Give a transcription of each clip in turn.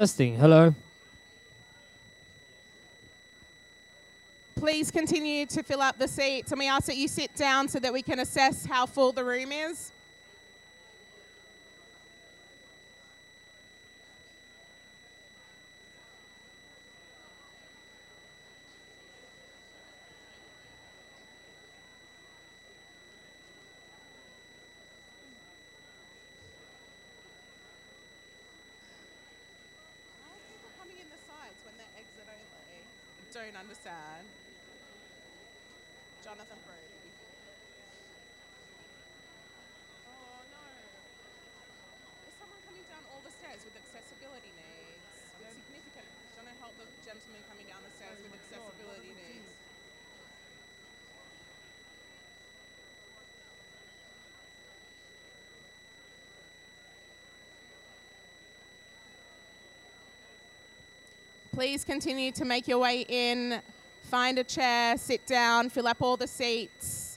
Testing. Hello. Please continue to fill up the seats, and we ask that you sit down so that we can assess how full the room is. Don't understand. Jonathan Brody. Oh no. Is someone coming down all the stairs with accessibility needs? It's significant. Do you want to help the gentleman coming down the stairs with accessibility needs? Please continue to make your way in, find a chair, sit down, fill up all the seats.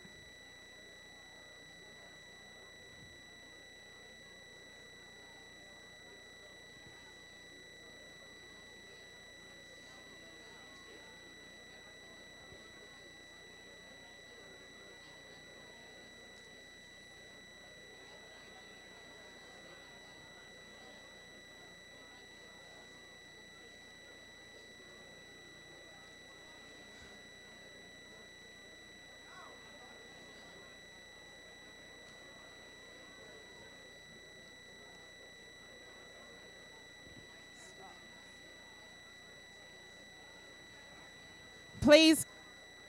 Please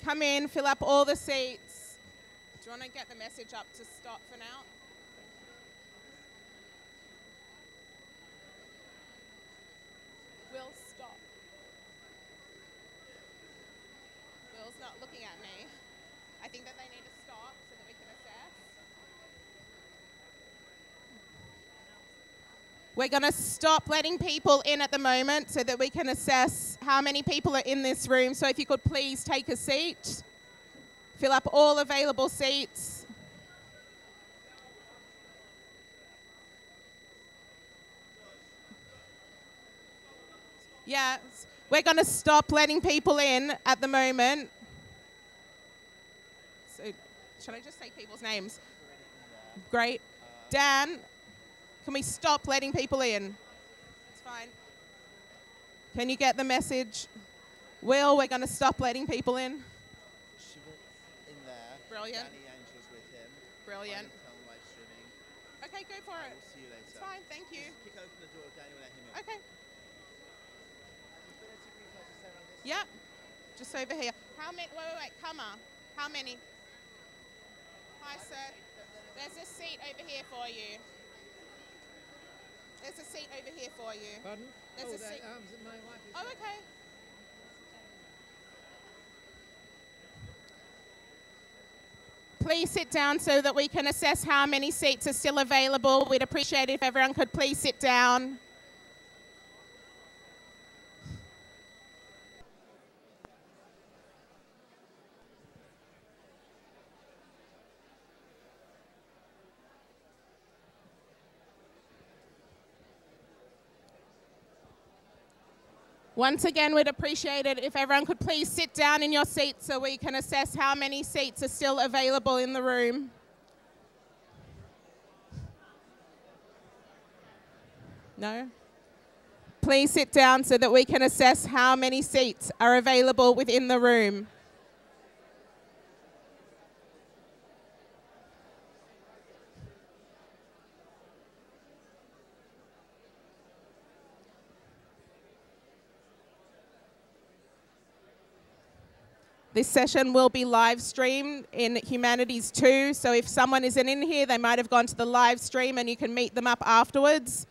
come in, fill up all the seats. Do you want to get the message up to stop for now? Will, stop. Will's not looking at me. I think that they need to stop so that we can assess. We're going to stop letting people in at the moment so that we can assess how many people are in this room. So if you could please take a seat, fill up all available seats. Yeah, we're going to stop letting people in at the moment. So should I just say people's names? Great. Dan. Can we stop letting people in? It's fine. Can you get the message? Will, we're going to stop letting people in. Shavit in there. Brilliant. Danny Angel's with him. Brilliant. Live streaming. Okay, go for it. We'll see you later. It's fine, thank you. Just kick open the door, Danny will let him in. Okay. Yeah, just over here. How many? Wait, come on. How many? Hi, sir. There's a seat over here for you. There's a seat over here for you. Pardon? There's a seat. My wife is Oh, okay. Please sit down so that we can assess how many seats are still available. We'd appreciate it if everyone could please sit down. Once again, we'd appreciate it if everyone could please sit down in your seats so we can assess how many seats are still available in the room. No? Please sit down so that we can assess how many seats are available within the room. This session will be live streamed in Humanities 2, so if someone isn't in here, they might have gone to the live stream and you can meet them up afterwards.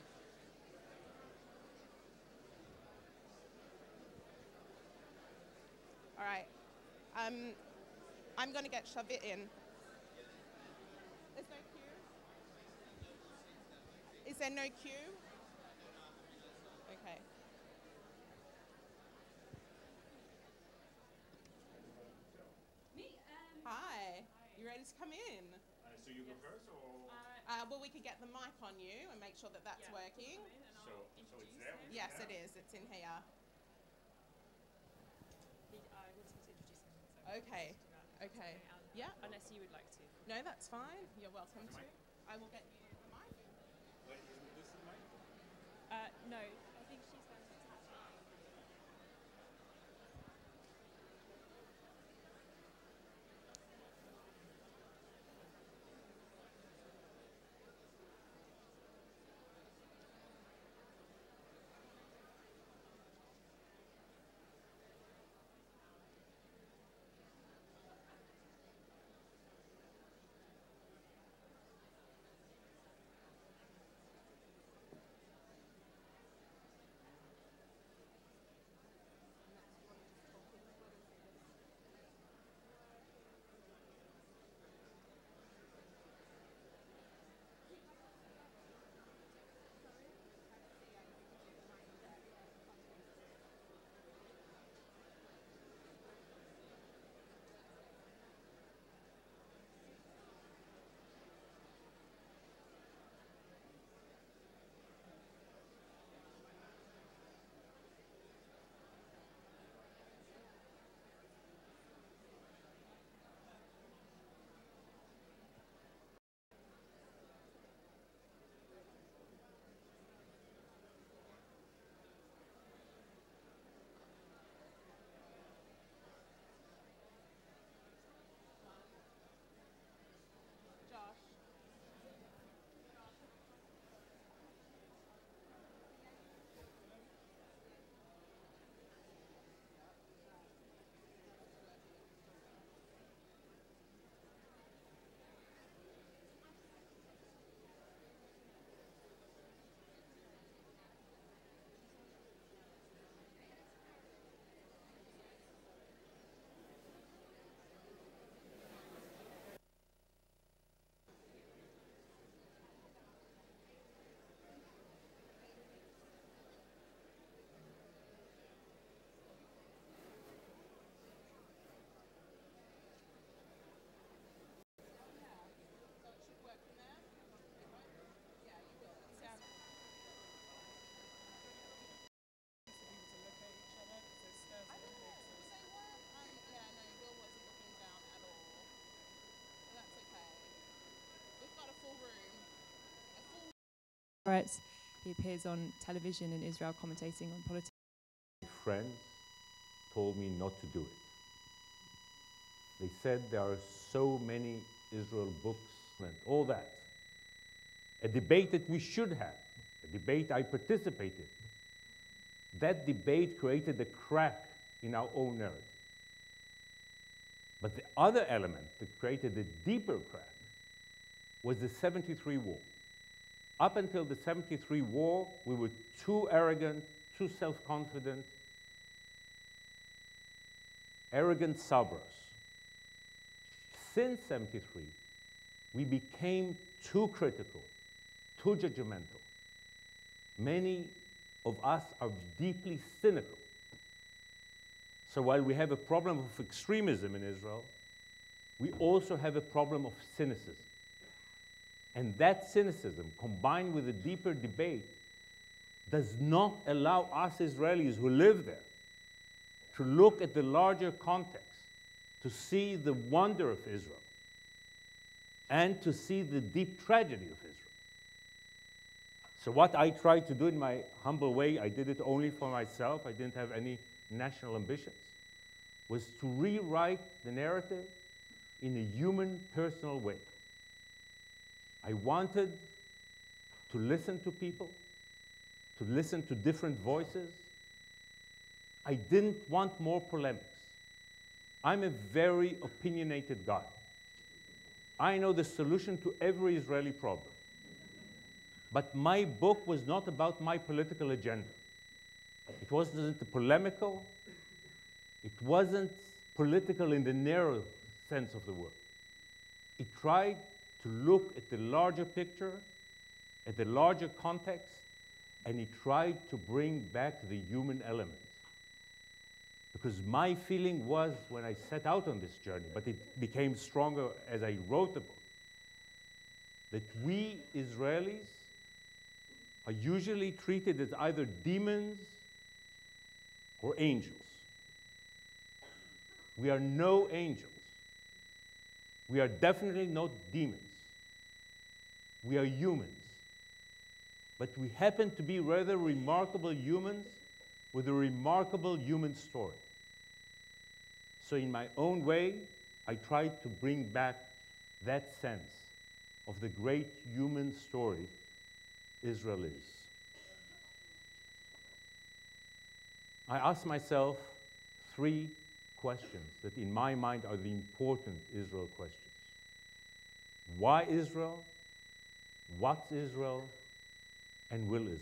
All right. I'm going to get Shavit in. There's no queue? Is there no queue? Okay. Hi. You You ready to come in? So you go first, or? Well, we could get the mic on you and make sure that that's working. So it's there? Yes, it is. It's in here. I wanted to introduce him. So Okay. Okay. Yeah. Unless you would like to. No, that's fine. You're welcome to. I will get you the mic. Wait, isn't this the mic? No, I think she's going to attach it. Josh. So it should work from there. Yeah, you will. It sounds. Yeah, no, Will wasn't looking down at all. But that's okay. We've got a full room. A full. Right. He appears on television in Israel commentating on politics. Friends told me not to do it. They said there are so many Israel books and all that. A debate that we should have, a debate I participated. That debate created a crack in our own narrative. But the other element that created a deeper crack was the 73 war. Up until the 73 war, we were too arrogant, too self-confident, arrogant sabras. Since 73, we became too critical, too judgmental. Many of us are deeply cynical. So while we have a problem of extremism in Israel, we also have a problem of cynicism. And that cynicism, combined with a deeper debate, does not allow us Israelis who live there to look at the larger context, to see the wonder of Israel, and to see the deep tragedy of Israel. So what I tried to do in my humble way, I did it only for myself, I didn't have any national ambitions, was to rewrite the narrative in a human, personal way. I wanted to listen to people, to listen to different voices. I didn't want more polemics. I'm a very opinionated guy. I know the solution to every Israeli problem. But my book was not about my political agenda. It wasn't polemical. It wasn't political in the narrow sense of the word. It tried to look at the larger picture, at the larger context, and it tried to bring back the human element. Because my feeling was when I set out on this journey, but it became stronger as I wrote the book, that we Israelis are usually treated as either demons or angels. We are no angels. We are definitely not demons. We are humans. But we happen to be rather remarkable humans with a remarkable human story. So in my own way, I tried to bring back that sense of the great human story Israel is. I asked myself three questions that in my mind are the important Israel questions. Why Israel? What's Israel? And will Israel?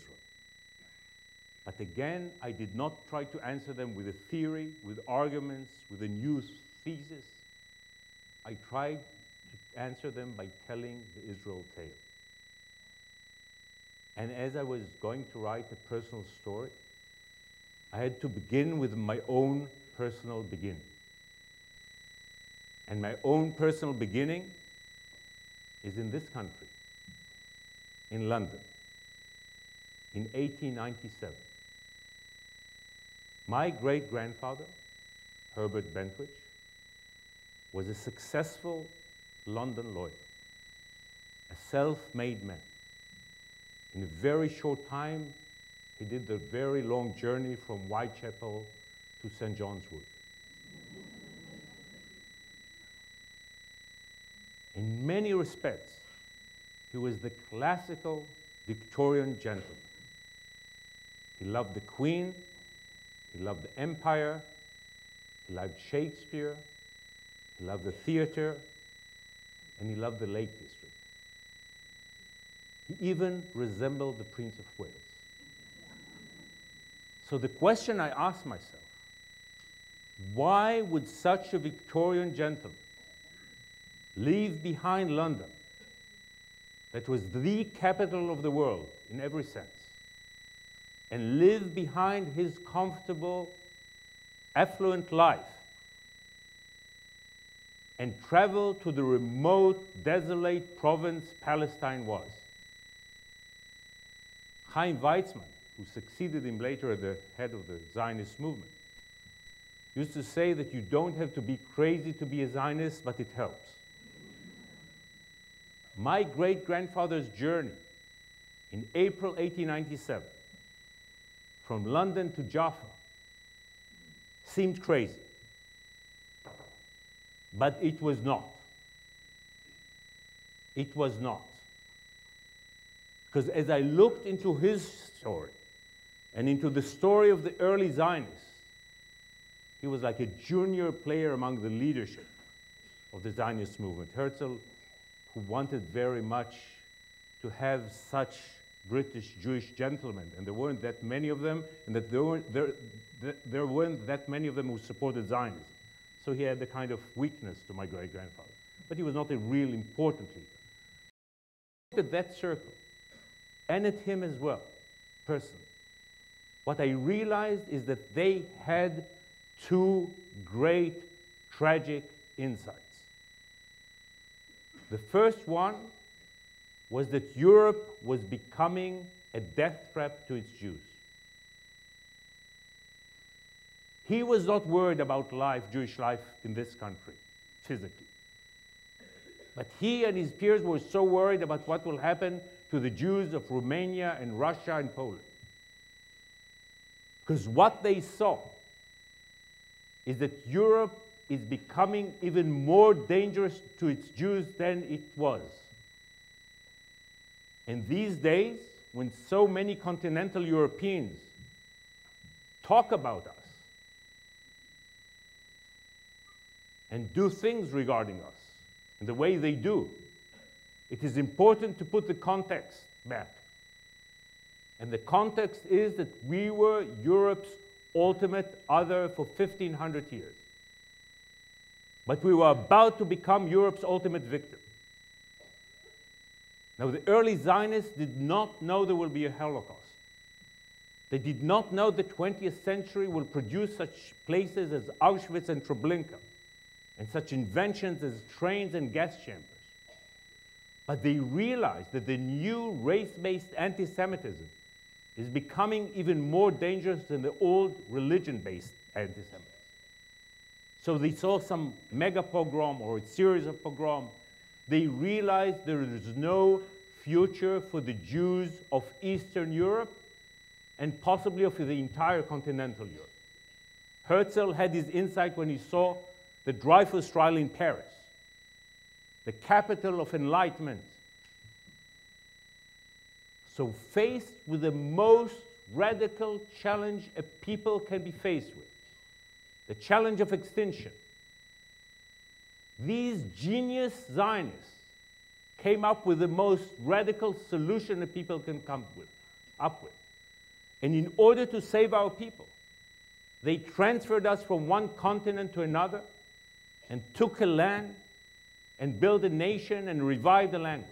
But again, I did not try to answer them with a theory, with arguments, with a new thesis. I tried to answer them by telling the Israel tale. And as I was going to write a personal story, I had to begin with my own personal beginning. And my own personal beginning is in this country, in London, in 1897. My great-grandfather, Herbert Bentwich, was a successful London lawyer, a self-made man. In a very short time, he did the very long journey from Whitechapel to St. John's Wood. In many respects, he was the classical Victorian gentleman. He loved the Queen, he loved the Empire, he loved Shakespeare, he loved the theater, and he loved the Lake District. He even resembled the Prince of Wales. So the question I asked myself, why would such a Victorian gentleman leave behind London, that was the capital of the world in every sense, and live behind his comfortable, affluent life, and travel to the remote, desolate province Palestine was? Chaim Weizmann, who succeeded him later as the head of the Zionist movement, used to say that you don't have to be crazy to be a Zionist, but it helps. My great-grandfather's journey in April 1897 from London to Jaffa seemed crazy, but it was not. It was not. Because as I looked into his story and into the story of the early Zionists, he was like a junior player among the leadership of the Zionist movement. Herzl, who wanted very much to have such British Jewish gentlemen, and there weren't that many of them, and that there weren't that many of them who supported Zionism. So he had a kind of weakness to my great-grandfather. But he was not a real important leader. I looked at that circle, and at him as well, personally. What I realized is that they had two great tragic insights. The first one was that Europe was becoming a death trap to its Jews. He was not worried about life, Jewish life in this country, physically. But he and his peers were so worried about what will happen to the Jews of Romania and Russia and Poland. Because what they saw is that Europe is becoming even more dangerous to its Jews than it was. And these days, when so many continental Europeans talk about us and do things regarding us in the way they do, it is important to put the context back. And the context is that we were Europe's ultimate other for 1,500 years. But we were about to become Europe's ultimate victim. Now, the early Zionists did not know there will be a Holocaust. They did not know the 20th century will produce such places as Auschwitz and Treblinka, and such inventions as trains and gas chambers. But they realized that the new race-based anti-Semitism is becoming even more dangerous than the old religion-based anti-Semitism. So they saw some mega pogrom or a series of pogroms. They realized there is no future for the Jews of Eastern Europe and possibly for the entire continental Europe. Herzl had his insight when he saw the Dreyfus trial in Paris, the capital of enlightenment. So faced with the most radical challenge a people can be faced with, the challenge of extinction, these genius Zionists came up with the most radical solution a people can come up with. And in order to save our people, they transferred us from one continent to another and took a land and built a nation and revived the language.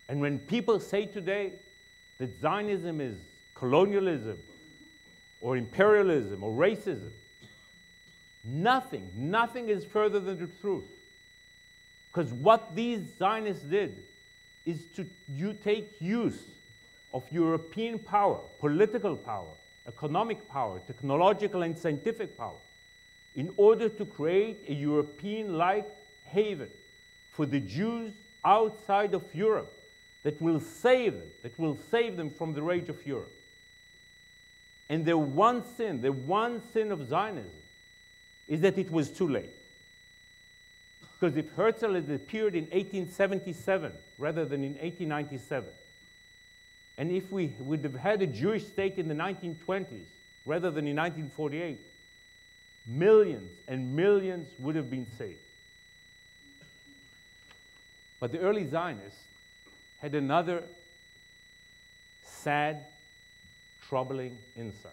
And when people say today that Zionism is colonialism or imperialism or racism, nothing is further than the truth. Because what these Zionists did is to take use of European power, political power, economic power, technological and scientific power, in order to create a European-like haven for the Jews outside of Europe that will save them from the rage of Europe. And the one sin of Zionism is that it was too late. Because if Herzl had appeared in 1877 rather than in 1897, and if we would have had a Jewish state in the 1920s rather than in 1948, millions and millions would have been saved. But the early Zionists had another sad, troubling insight.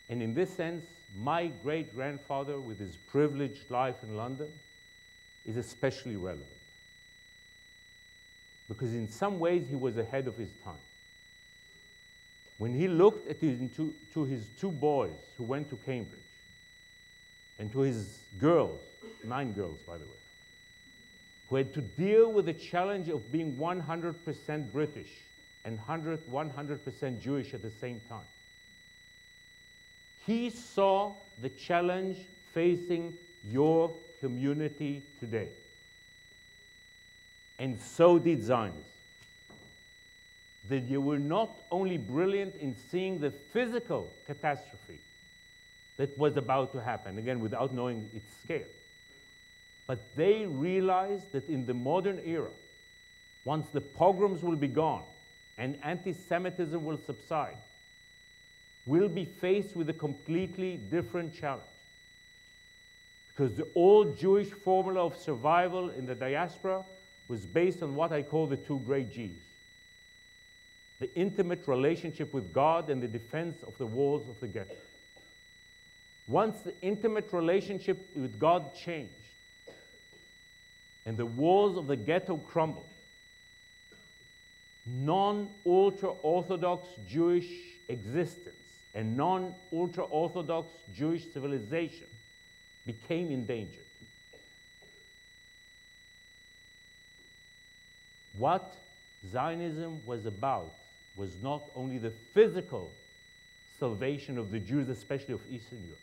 And in this sense, my great-grandfather, with his privileged life in London, is especially relevant. Because in some ways, he was ahead of his time. When he looked at to his two boys who went to Cambridge, and to his girls, 9 girls, by the way, who had to deal with the challenge of being 100% British and 100% Jewish at the same time. He saw the challenge facing your community today. And so did Zionists. That they were not only brilliant in seeing the physical catastrophe that was about to happen, again, without knowing its scale, but they realized that in the modern era, once the pogroms will be gone and anti-Semitism will subside, we'll be faced with a completely different challenge. Because the old Jewish formula of survival in the diaspora was based on what I call the 2 great G's: the intimate relationship with God and the defense of the walls of the ghetto. Once the intimate relationship with God changed and the walls of the ghetto crumbled, non-ultra-Orthodox Jewish existence and non-ultra-Orthodox Jewish civilization became endangered. What Zionism was about was not only the physical salvation of the Jews, especially of Eastern Europe,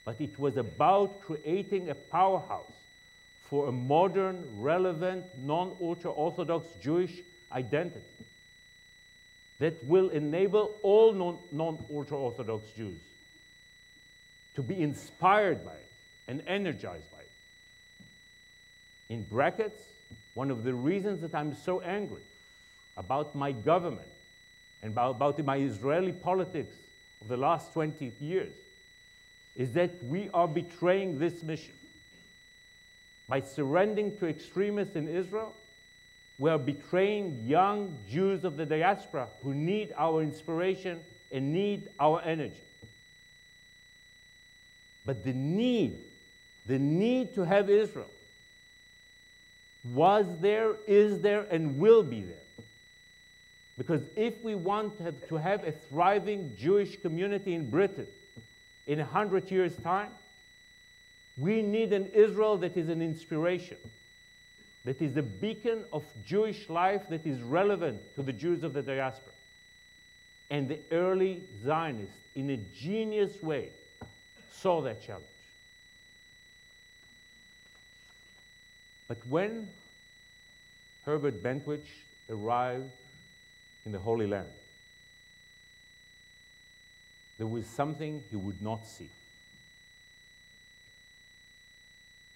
but it was about creating a powerhouse for a modern, relevant, non-ultra-Orthodox Jewish identity that will enable all non-ultra-Orthodox Jews to be inspired by it and energized by it. In brackets, one of the reasons that I'm so angry about my government and about my Israeli politics of the last 20 years is that we are betraying this mission. By surrendering to extremists in Israel, we are betraying young Jews of the diaspora who need our inspiration and need our energy. But the need to have Israel was there, is there, and will be there. Because if we want to have a thriving Jewish community in Britain in 100 years' time, we need an Israel that is an inspiration, that is a beacon of Jewish life that is relevant to the Jews of the diaspora. And the early Zionists, in a genius way, saw that challenge. But when Herbert Bentwich arrived in the Holy Land, there was something he would not see.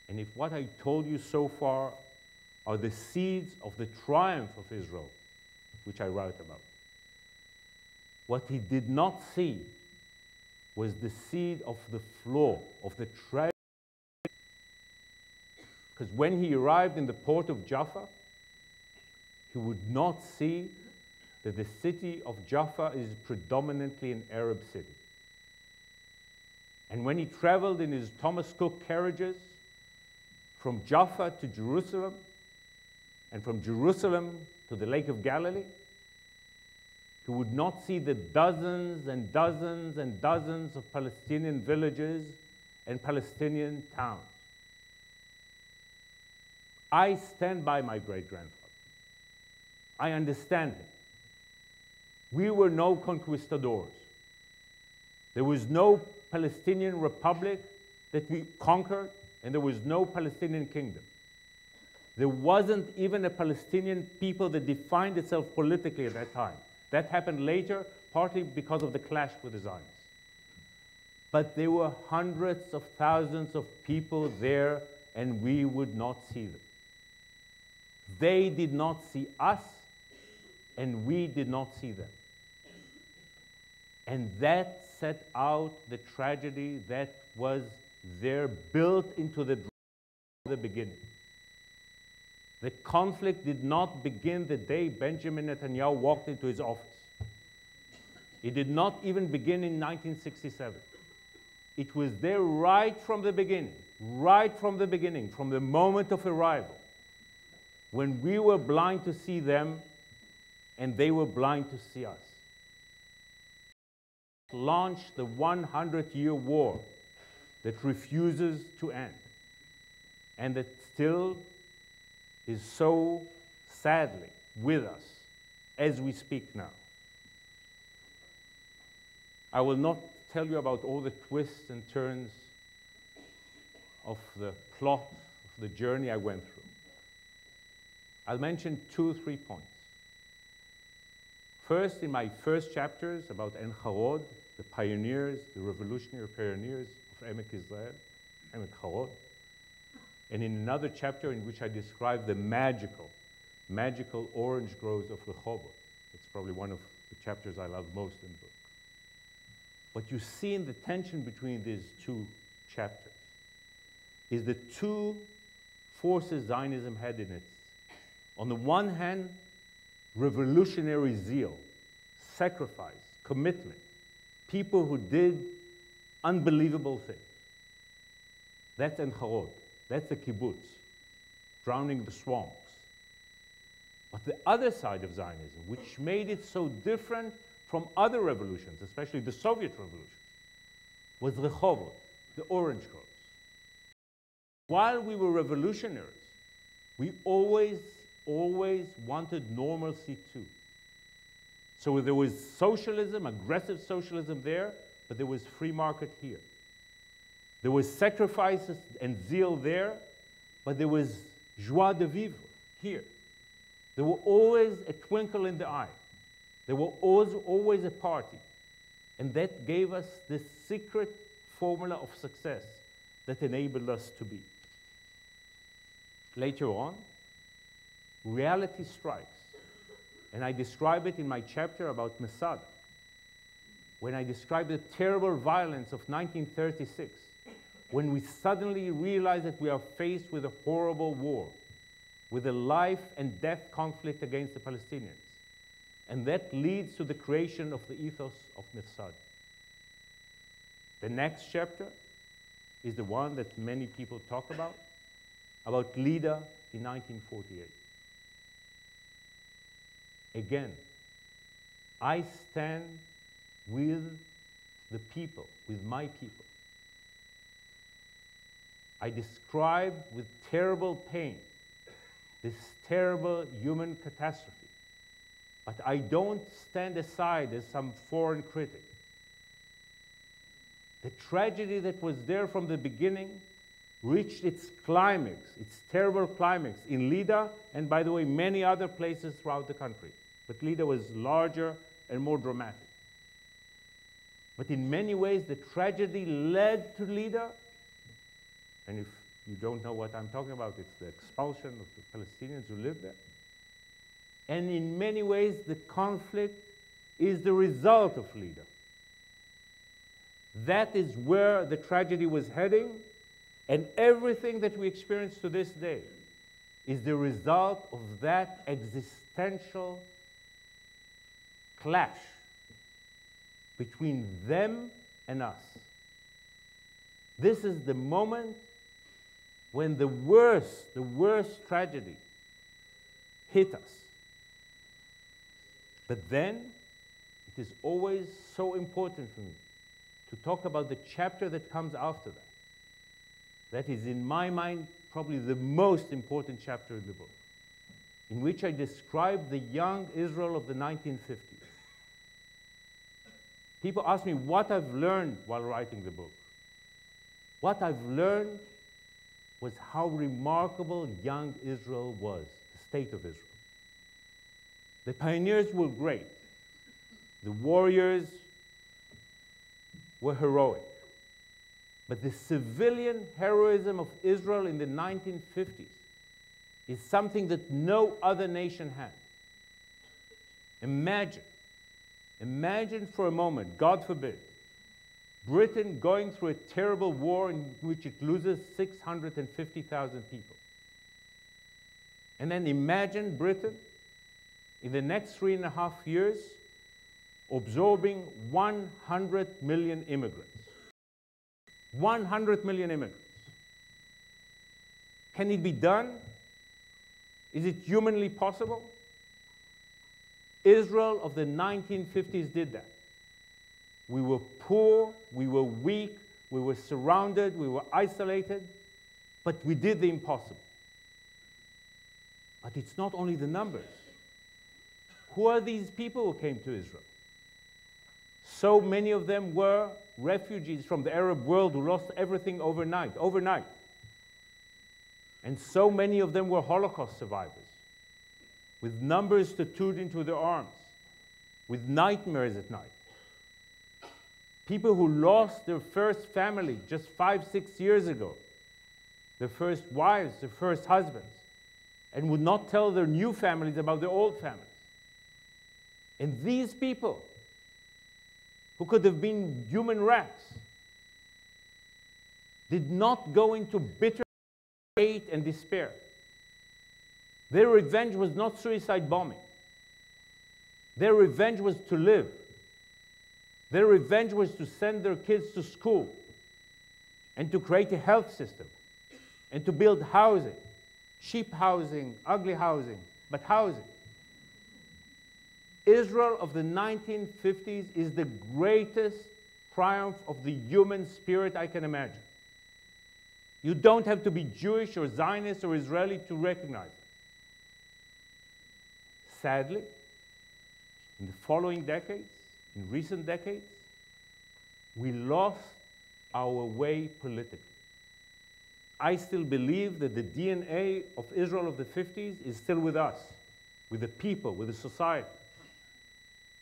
And if what I told you so far are the seeds of the triumph of Israel, which I write about, what he did not see was the seed of the flaw, of the tragedy. Because when he arrived in the port of Jaffa, he would not see that the city of Jaffa is predominantly an Arab city. And when he traveled in his Thomas Cook carriages from Jaffa to Jerusalem, and from Jerusalem to the Lake of Galilee, he would not see the dozens and dozens and dozens of Palestinian villages and Palestinian towns. I stand by my great-grandfather. I understand him. We were no conquistadors. There was no Palestinian republic that we conquered, and there was no Palestinian kingdom. There wasn't even a Palestinian people that defined itself politically at that time. That happened later, partly because of the clash with the Zionists. But there were hundreds of thousands of people there, and we would not see them. They did not see us, and we did not see them. And that set out the tragedy that was there, built into the beginning. The conflict did not begin the day Benjamin Netanyahu walked into his office. It did not even begin in 1967. It was there right from the beginning, from the moment of arrival, when we were blind to see them and they were blind to see us. Launched the 100-year war that refuses to end, and that still is so sadly with us as we speak now. I will not tell you about all the twists and turns of the plot of the journey I went through. I'll mention 2 or 3 points. First, in my first chapters about En Harod, the pioneers, the revolutionary pioneers of Emek Israel, Emek Harod, and in another chapter in which I describe the magical orange groves of Rehovot. It's probably one of the chapters I love most in the book. What you see in the tension between these 2 chapters is the 2 forces Zionism had in it. On the one hand, revolutionary zeal, sacrifice, commitment, people who did unbelievable things. That's En Harod. That's the kibbutz, drowning the swamps. But the other side of Zionism, which made it so different from other revolutions, especially the Soviet Revolution, was Rehovot, the orange groves. While we were revolutionaries, we always wanted normalcy too. So there was socialism, aggressive socialism there, but there was free market here. There was sacrifices and zeal there, but there was joie de vivre here. There were always a twinkle in the eye. There was always a party. And that gave us this secret formula of success that enabled us to be. Later on, reality strikes. And I describe it in my chapter about Masada, when I describe the terrible violence of 1936, when we suddenly realize that we are faced with a horrible war, with a life and death conflict against the Palestinians. And that leads to the creation of the ethos of Masada. The next chapter is the one that many people talk about Lida in 1948. Again, I stand with the people, with my people. I describe with terrible pain this terrible human catastrophe. But I don't stand aside as some foreign critic. The tragedy that was there from the beginning reached its climax, its terrible climax in Lida, and by the way, many other places throughout the country. But Lida was larger and more dramatic. But in many ways, the tragedy led to Lida, and if you don't know what I'm talking about, it's the expulsion of the Palestinians who live there. And in many ways, the conflict is the result of Lida. That is where the tragedy was heading, and everything that we experience to this day is the result of that existential clash between them and us. This is the moment when the worst tragedy hit us. But then, it is always so important for me to talk about the chapter that comes after that. That is, in my mind, probably the most important chapter in the book, in which I describe the young Israel of the 1950s. People ask me what I've learned while writing the book. What I've learned was how remarkable young Israel was, the state of Israel. The pioneers were great. The warriors were heroic. But the civilian heroism of Israel in the 1950s is something that no other nation had. Imagine for a moment, God forbid, Britain going through a terrible war in which it loses 650,000 people. And then imagine Britain in the next 3.5 years absorbing 100 million immigrants. 100 million immigrants. Can it be done? Is it humanly possible? Israel of the 1950s did that. We were poor, we were weak, we were surrounded, we were isolated, but we did the impossible. But it's not only the numbers. Who are these people who came to Israel? So many of them were refugees from the Arab world who lost everything overnight. And so many of them were Holocaust survivors, with numbers tattooed into their arms, with nightmares at night. People who lost their first family just 5-6 years ago, their first wives, their first husbands, and would not tell their new families about their old families. And these people, who could have been human wrecks, did not go into bitter hate and despair. Their revenge was not suicide bombing. Their revenge was to live. Their revenge was to send their kids to school and to create a health system and to build housing, cheap housing, ugly housing, but housing. Israel of the 1950s is the greatest triumph of the human spirit I can imagine. You don't have to be Jewish or Zionist or Israeli to recognize it. Sadly, in the following decades, in recent decades, we lost our way politically. I still believe that the DNA of Israel of the 50s is still with us, with the people, with the society.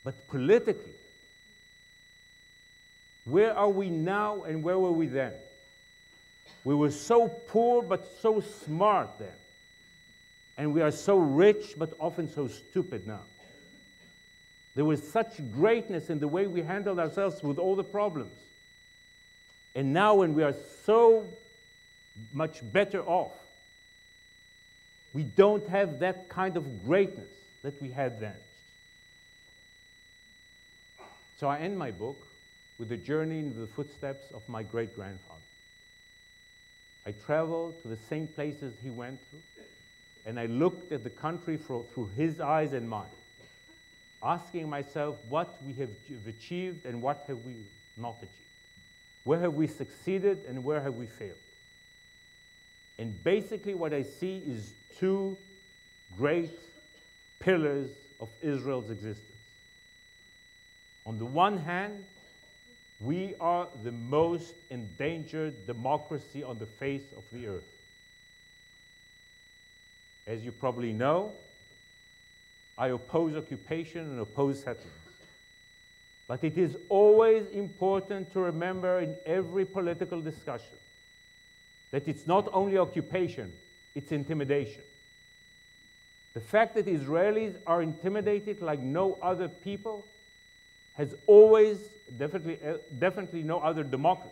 But politically, where are we now and where were we then? We were so poor but so smart then. And we are so rich but often so stupid now. There was such greatness in the way we handled ourselves with all the problems. And now when we are so much better off, we don't have that kind of greatness that we had then. So I end my book with a journey into the footsteps of my great-grandfather. I traveled to the same places he went through, and I looked at the country through his eyes and mine. asking myself what we have achieved and what have we not achieved. Where have we succeeded and where have we failed? And basically what I see is two great pillars of Israel's existence. On the one hand, we are the most endangered democracy on the face of the earth. As you probably know, I oppose occupation and oppose settlements. But it is always important to remember in every political discussion that it's not only occupation, it's intimidation. The fact that Israelis are intimidated like no other people has always, definitely no other democracy,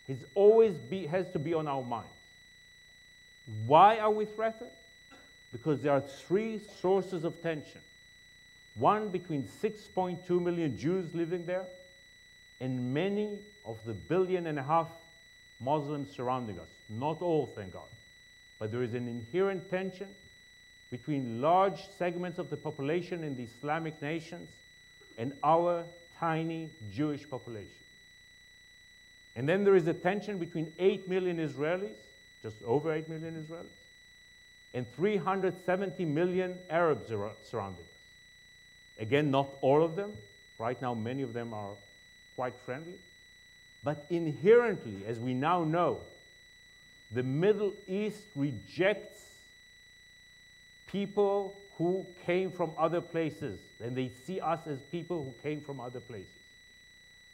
has to be on our minds. Why are we threatened? Because there are three sources of tension. One between 6.2 million Jews living there and many of the 1.5 billion Muslims surrounding us. Not all, thank God. But there is an inherent tension between large segments of the population in the Islamic nations and our tiny Jewish population. And then there is a tension between 8 million Israelis, just over 8 million Israelis, and 370 million Arabs surrounding us. Again, not all of them. Right now, many of them are quite friendly. But inherently, as we now know, the Middle East rejects people who came from other places, and they see us as people who came from other places.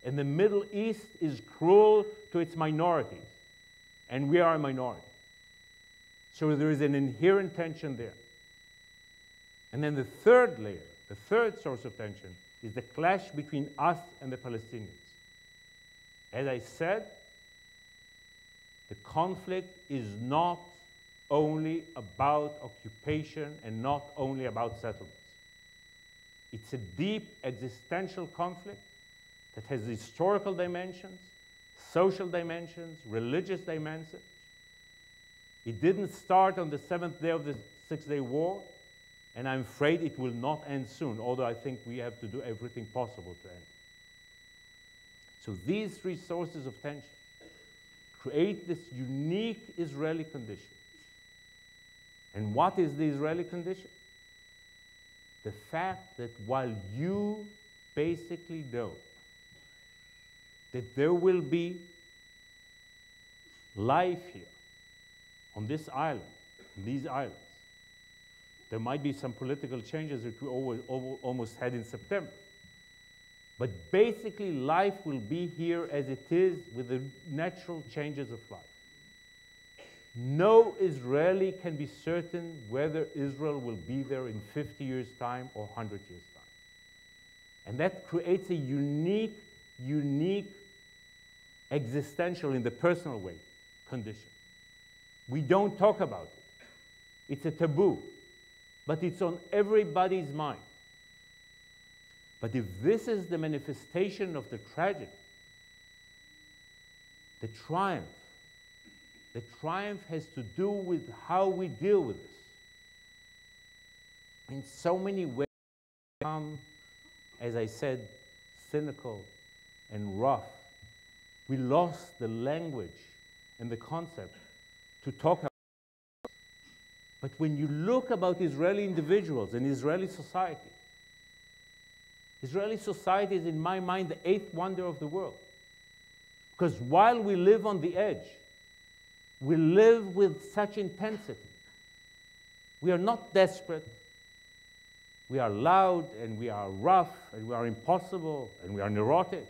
And the Middle East is cruel to its minorities, and we are a minority. So there is an inherent tension there. And then the third layer, the third source of tension, is the clash between us and the Palestinians. As I said, the conflict is not only about occupation and not only about settlements. It's a deep existential conflict that has historical dimensions, social dimensions, religious dimensions. It didn't start on the 7th day of the Six-Day War, and I'm afraid it will not end soon, although I think we have to do everything possible to end it. So these three sources of tension create this unique Israeli condition. And what is the Israeli condition? The fact that while you basically know that there will be life here on this island, in these islands, there might be some political changes that we almost had in September. But basically, life will be here as it is with the natural changes of life. No Israeli can be certain whether Israel will be there in 50 years' time or 100 years' time. And that creates a unique existential, in the personal way, condition. We don't talk about it. It's a taboo. But it's on everybody's mind. But if this is the manifestation of the tragedy, the triumph has to do with how we deal with this. In so many ways, as I said, cynical and rough. We lost the language and the concept to talk about it. But when you look about Israeli individuals and Israeli society is, in my mind, the eighth wonder of the world. Because while we live on the edge, we live with such intensity. We are not desperate. We are loud, and we are rough, and we are impossible, and we are neurotic.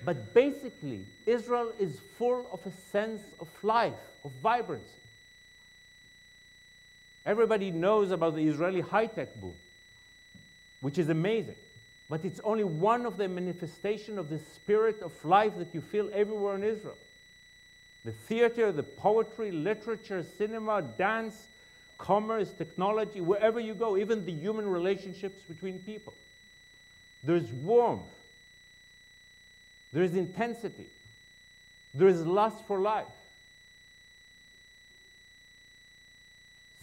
But basically, Israel is full of a sense of life, of vibrancy. Everybody knows about the Israeli high-tech boom, which is amazing. But it's only one of the manifestations of the spirit of life that you feel everywhere in Israel. The theater, the poetry, literature, cinema, dance, commerce, technology, wherever you go, even the human relationships between people. There's warmth. There is intensity. There is lust for life.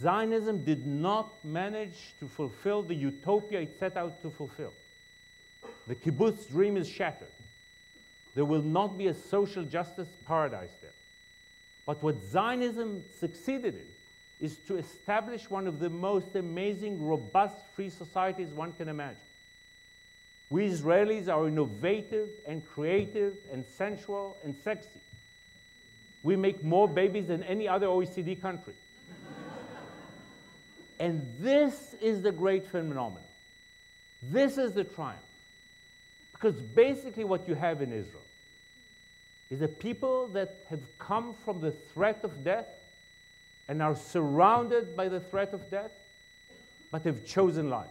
Zionism did not manage to fulfill the utopia it set out to fulfill. The kibbutz dream is shattered. There will not be a social justice paradise there. But what Zionism succeeded in is to establish one of the most amazing, robust, free societies one can imagine. We Israelis are innovative and creative and sensual and sexy. We make more babies than any other OECD country. And this is the great phenomenon. This is the triumph. Because basically what you have in Israel is a people that have come from the threat of death and are surrounded by the threat of death, but have chosen life.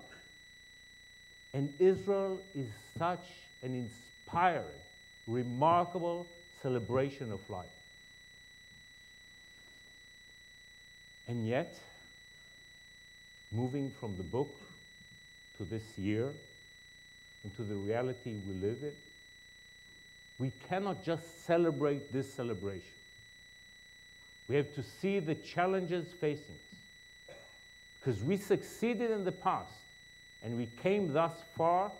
And Israel is such an inspiring, remarkable celebration of life. And yet, moving from the book to this year, and to the reality we live in, we cannot just celebrate this celebration. We have to see the challenges facing us. Because we succeeded in the past, and we came thus far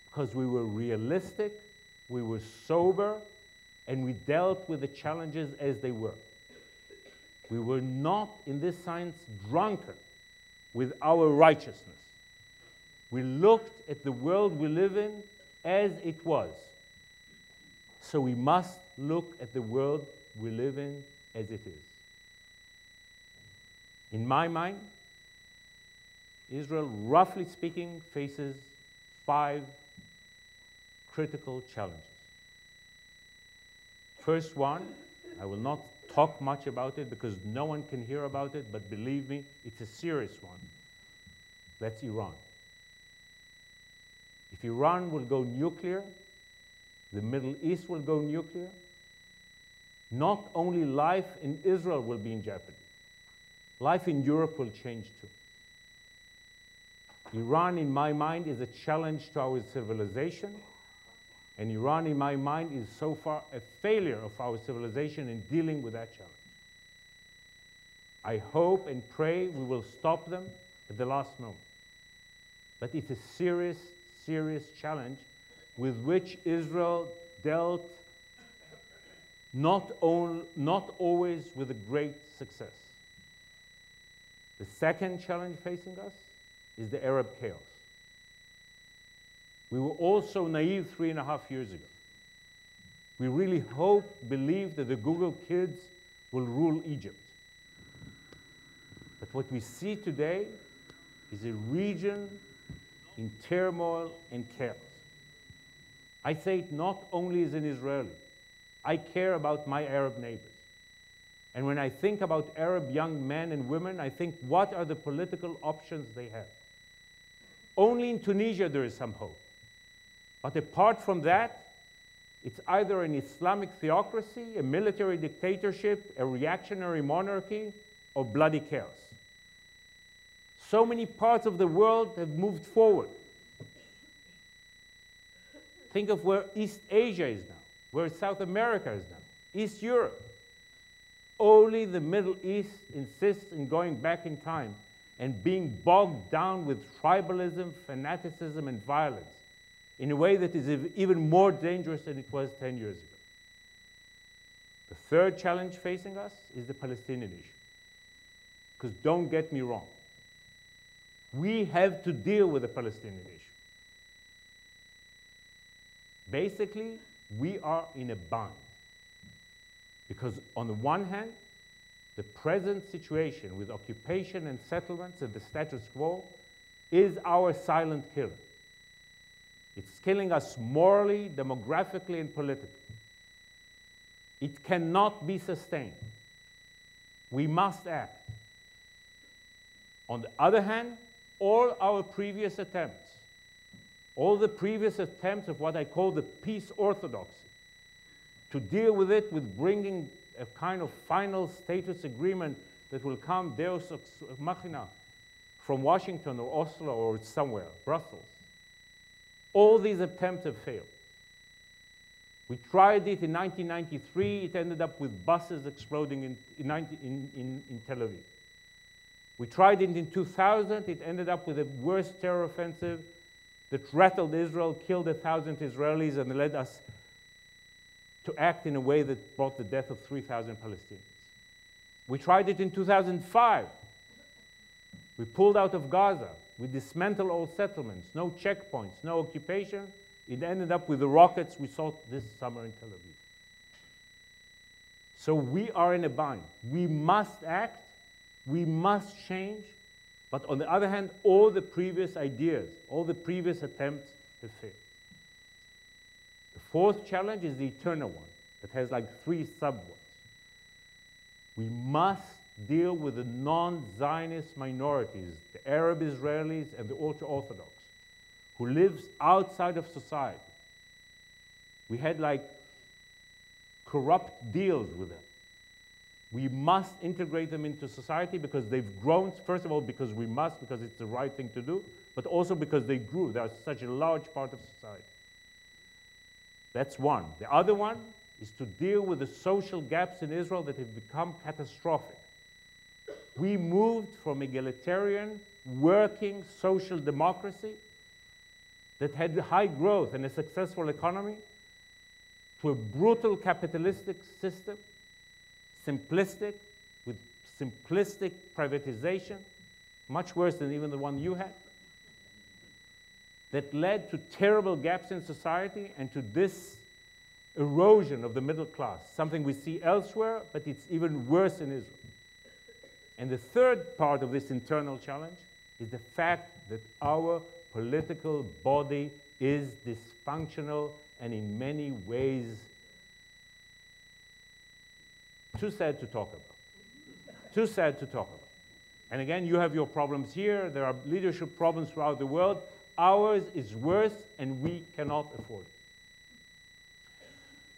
because we were realistic, we were sober, and we dealt with the challenges as they were. We were not, in this sense, drunken with our righteousness. We looked at the world we live in as it was. So we must look at the world we live in as it is. In my mind, Israel, roughly speaking, faces 5 critical challenges. First one, I will not talk much about it because no one can hear about it, but believe me, it's a serious one. That's Iran. If Iran will go nuclear, the Middle East will go nuclear, not only life in Israel will be in jeopardy, life in Europe will change too. Iran, in my mind, is a challenge to our civilization, and Iran, in my mind, is so far a failure of our civilization in dealing with that challenge. I hope and pray we will stop them at the last moment. But it's a serious, serious challenge with which Israel dealt not always with a great success. The second challenge facing us is the Arab chaos. We were all so naive 3.5 years ago. We really believed that the Google kids will rule Egypt. But what we see today is a region in turmoil and chaos. I say it not only as an Israeli. I care about my Arab neighbors. And when I think about Arab young men and women, I think, what are the political options they have? Only in Tunisia there is some hope. But apart from that, it's either an Islamic theocracy, a military dictatorship, a reactionary monarchy, or bloody chaos. So many parts of the world have moved forward. Think of where East Asia is now, where South America is now, East Europe. Only the Middle East insists in going back in time and being bogged down with tribalism, fanaticism, and violence in a way that is even more dangerous than it was 10 years ago. The third challenge facing us is the Palestinian issue. Because don't get me wrong, we have to deal with the Palestinian issue. Basically, we are in a bind. Because on the one hand, the present situation with occupation and settlements and the status quo is our silent killer. It's killing us morally, demographically, and politically. It cannot be sustained. We must act. On the other hand, all our previous attempts, all the previous attempts of what I call the peace orthodoxy, to deal with it with bringing a kind of final status agreement that will come Deus ex machina from Washington or Oslo or somewhere, Brussels. All these attempts have failed. We tried it in 1993. It ended up with buses exploding in Tel Aviv. We tried it in 2000. It ended up with the worst terror offensive that rattled Israel, killed 1,000 Israelis, and led us to act in a way that brought the death of 3,000 Palestinians. We tried it in 2005. We pulled out of Gaza. We dismantled all settlements, no checkpoints, no occupation. It ended up with the rockets we saw this summer in Tel Aviv. So we are in a bind. We must act. We must change. But on the other hand, all the previous ideas, all the previous attempts have failed. The fourth challenge is the eternal one that has like 3 sub-ones. We must deal with the non-Zionist minorities, the Arab Israelis and the ultra-Orthodox, who lives outside of society. We had like corrupt deals with them. We must integrate them into society because they've grown, first of all, because we must, because it's the right thing to do, but also because they grew. They are such a large part of society. That's one. The other one is to deal with the social gaps in Israel that have become catastrophic. We moved from egalitarian, working social democracy that had high growth and a successful economy to a brutal capitalistic system, simplistic, with simplistic privatization, much worse than even the one you had, that led to terrible gaps in society and to this erosion of the middle class, something we see elsewhere, but it's even worse in Israel. And the third part of this internal challenge is the fact that our political body is dysfunctional and in many ways too sad to talk about. Too sad to talk about. And again, you have your problems here. There are leadership problems throughout the world. Ours is worse, and we cannot afford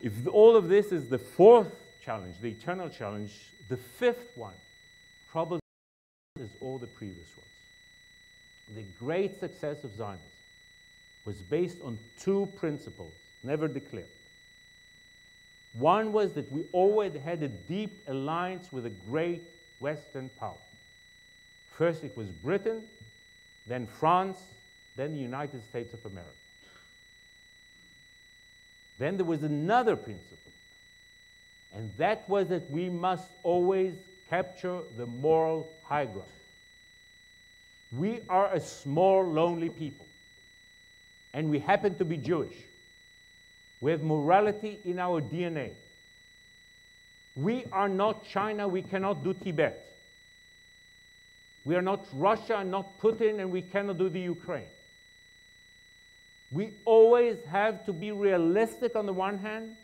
it. If all of this is the fourth challenge, the eternal challenge, the fifth one probably is all the previous ones. The great success of Zionism was based on 2 principles, never declared. One was that we always had a deep alliance with a great Western power. First it was Britain, then France, then the United States of America. Then there was another principle, and that was that we must always capture the moral high ground. We are a small, lonely people, and we happen to be Jewish. We have morality in our DNA. We are not China, we cannot do Tibet. We are not Russia, not Putin, and we cannot do the Ukraine. We always have to be realistic on the one hand,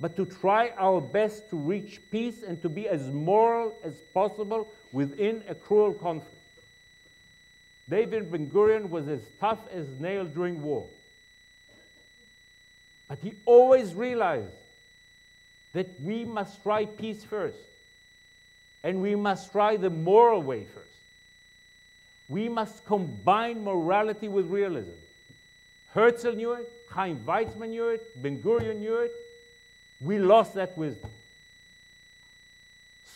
but to try our best to reach peace and to be as moral as possible within a cruel conflict. David Ben-Gurion was as tough as nails during war. But he always realized that we must try peace first. And we must try the moral way first. We must combine morality with realism. Herzl knew it, Chaim Weizmann knew it, Ben-Gurion knew it. We lost that wisdom.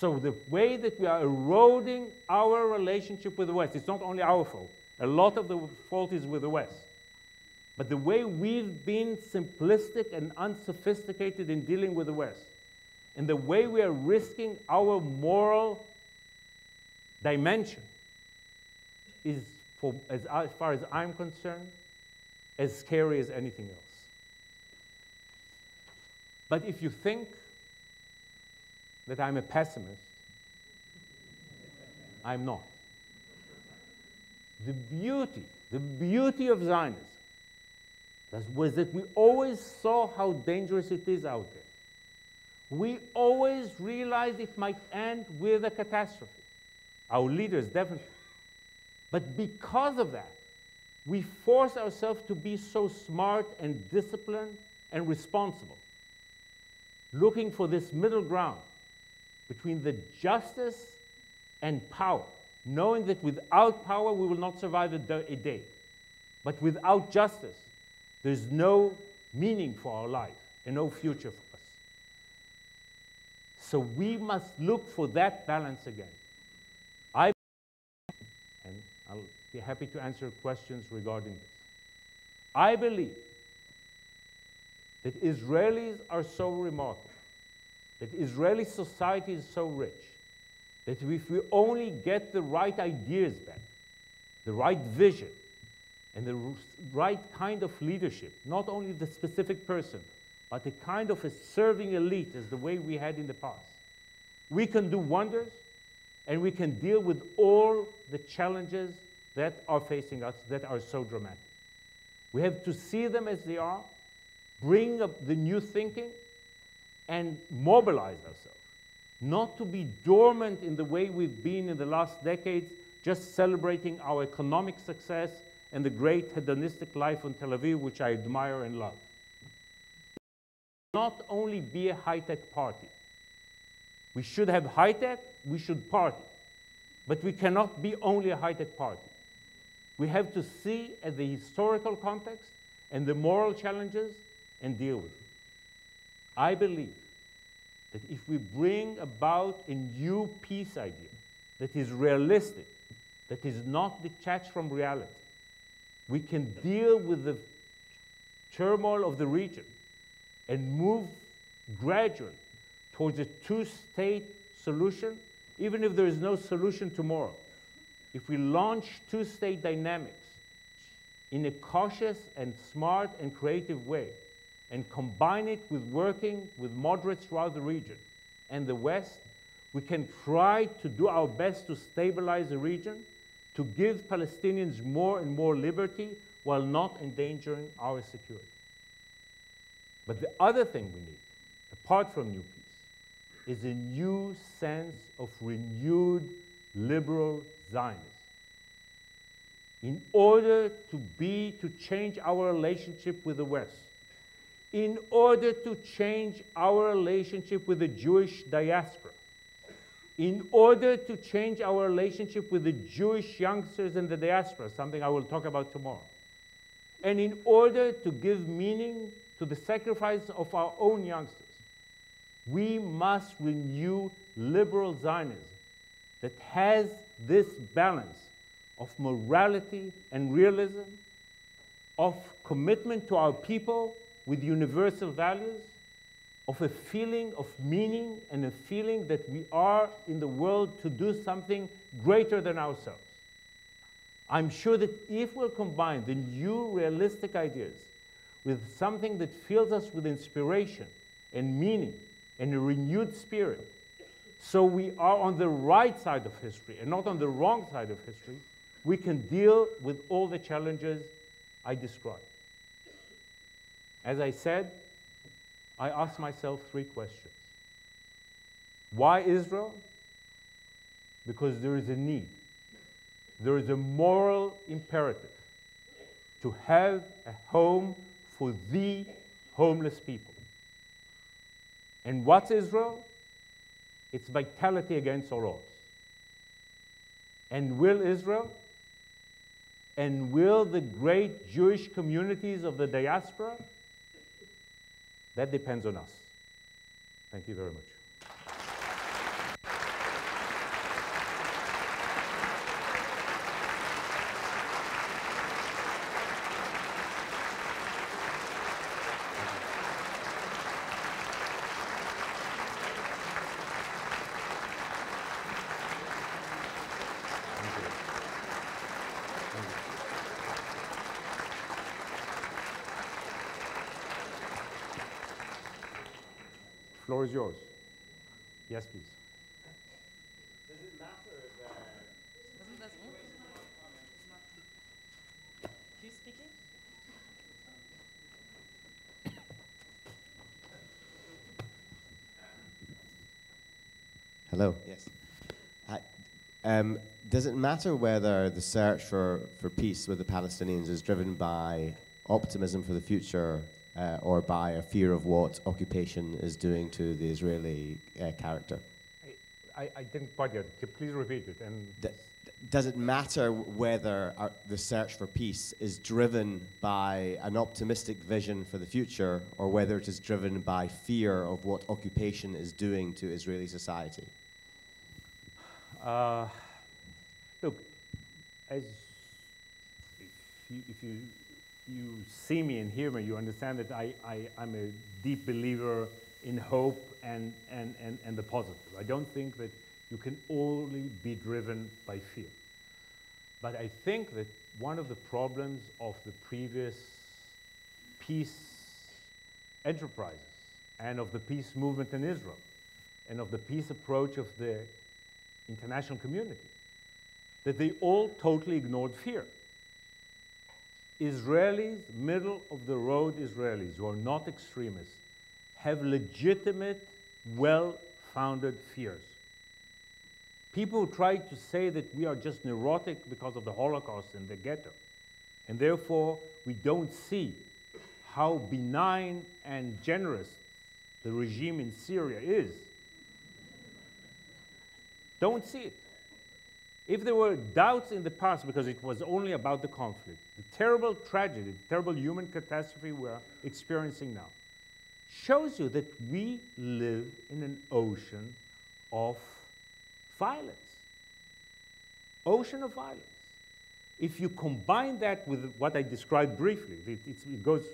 So the way that we are eroding our relationship with the West, it's not only our fault. A lot of the fault is with the West. But the way we've been simplistic and unsophisticated in dealing with the West, and the way we are risking our moral dimension is, as far as I'm concerned, as scary as anything else. But if you think that I'm a pessimist, I'm not. The beauty of Zionism was that we always saw how dangerous it is out there. We always realized it might end with a catastrophe. Our leaders, definitely. But because of that, we force ourselves to be so smart and disciplined and responsible, looking for this middle ground between the justice and power, knowing that without power we will not survive a day. But without justice, there's no meaning for our life and no future for us. So we must look for that balance again. be happy to answer questions regarding this. I believe that Israelis are so remarkable, that Israeli society is so rich, that if we only get the right ideas back, the right vision, and the right kind of leadership, not only the specific person, but a kind of a serving elite as the way we had in the past, we can do wonders, and we can deal with all the challenges that are facing us that are so dramatic. We have to see them as they are, bring up the new thinking, and mobilize ourselves. Not to be dormant in the way we've been in the last decades, just celebrating our economic success and the great hedonistic life in Tel Aviv, which I admire and love. Not only be a high-tech party. We should have high-tech, we should party. But we cannot be only a high-tech party. We have to see at the historical context and the moral challenges and deal with it. I believe that if we bring about a new peace idea that is realistic, that is not detached from reality, we can deal with the turmoil of the region and move gradually towards a two-state solution, even if there is no solution tomorrow. If we launch two-state dynamics in a cautious and smart and creative way, and combine it with working with moderates throughout the region and the West, we can try to do our best to stabilize the region, to give Palestinians more and more liberty while not endangering our security. But the other thing we need, apart from new peace, is a new sense of renewed liberal Zionism. In order to change our relationship with the West, in order to change our relationship with the Jewish diaspora, in order to change our relationship with the Jewish youngsters in the diaspora, something I will talk about tomorrow, and in order to give meaning to the sacrifice of our own youngsters, we must renew liberal Zionism that has this balance of morality and realism, of commitment to our people with universal values, of a feeling of meaning and a feeling that we are in the world to do something greater than ourselves. I'm sure that if we'll combine the new realistic ideas with something that fills us with inspiration and meaning and a renewed spirit, so we are on the right side of history and not on the wrong side of history, we can deal with all the challenges I described. As I said, I asked myself 3 questions. Why Israel? Because there is a need. There is a moral imperative to have a home for the homeless people. And what's Israel? It's vitality against all odds. And will Israel? And will the great Jewish communities of the diaspora? That depends on us. Thank you very much. The floor is yours. Yes, please. Does it matter if Wasn't das on? Do you speak it? Hello. Yes. Does it matter whether the search for peace with the Palestinians is driven by optimism for the future or by a fear of what occupation is doing to the Israeli character? I didn't quite get it. Please repeat it. And does it matter whether the search for peace is driven by an optimistic vision for the future or whether it is driven by fear of what occupation is doing to Israeli society? Look, as you see me and hear me, you understand that I'm a deep believer in hope and the positive. I don't think that you can only be driven by fear. But I think that one of the problems of the previous peace enterprises and of the peace movement in Israel and of the peace approach of the international community, that they all totally ignored fear. Israelis, middle-of-the-road Israelis who are not extremists, have legitimate, well-founded fears. People who try to say that we are just neurotic because of the Holocaust and the ghetto, and therefore we don't see how benign and generous the regime in Syria is, don't see it. If there were doubts in the past because it was only about the conflict, the terrible tragedy, the terrible human catastrophe we're experiencing now, shows you that we live in an ocean of violence. Ocean of violence. If you combine that with what I described briefly, it goes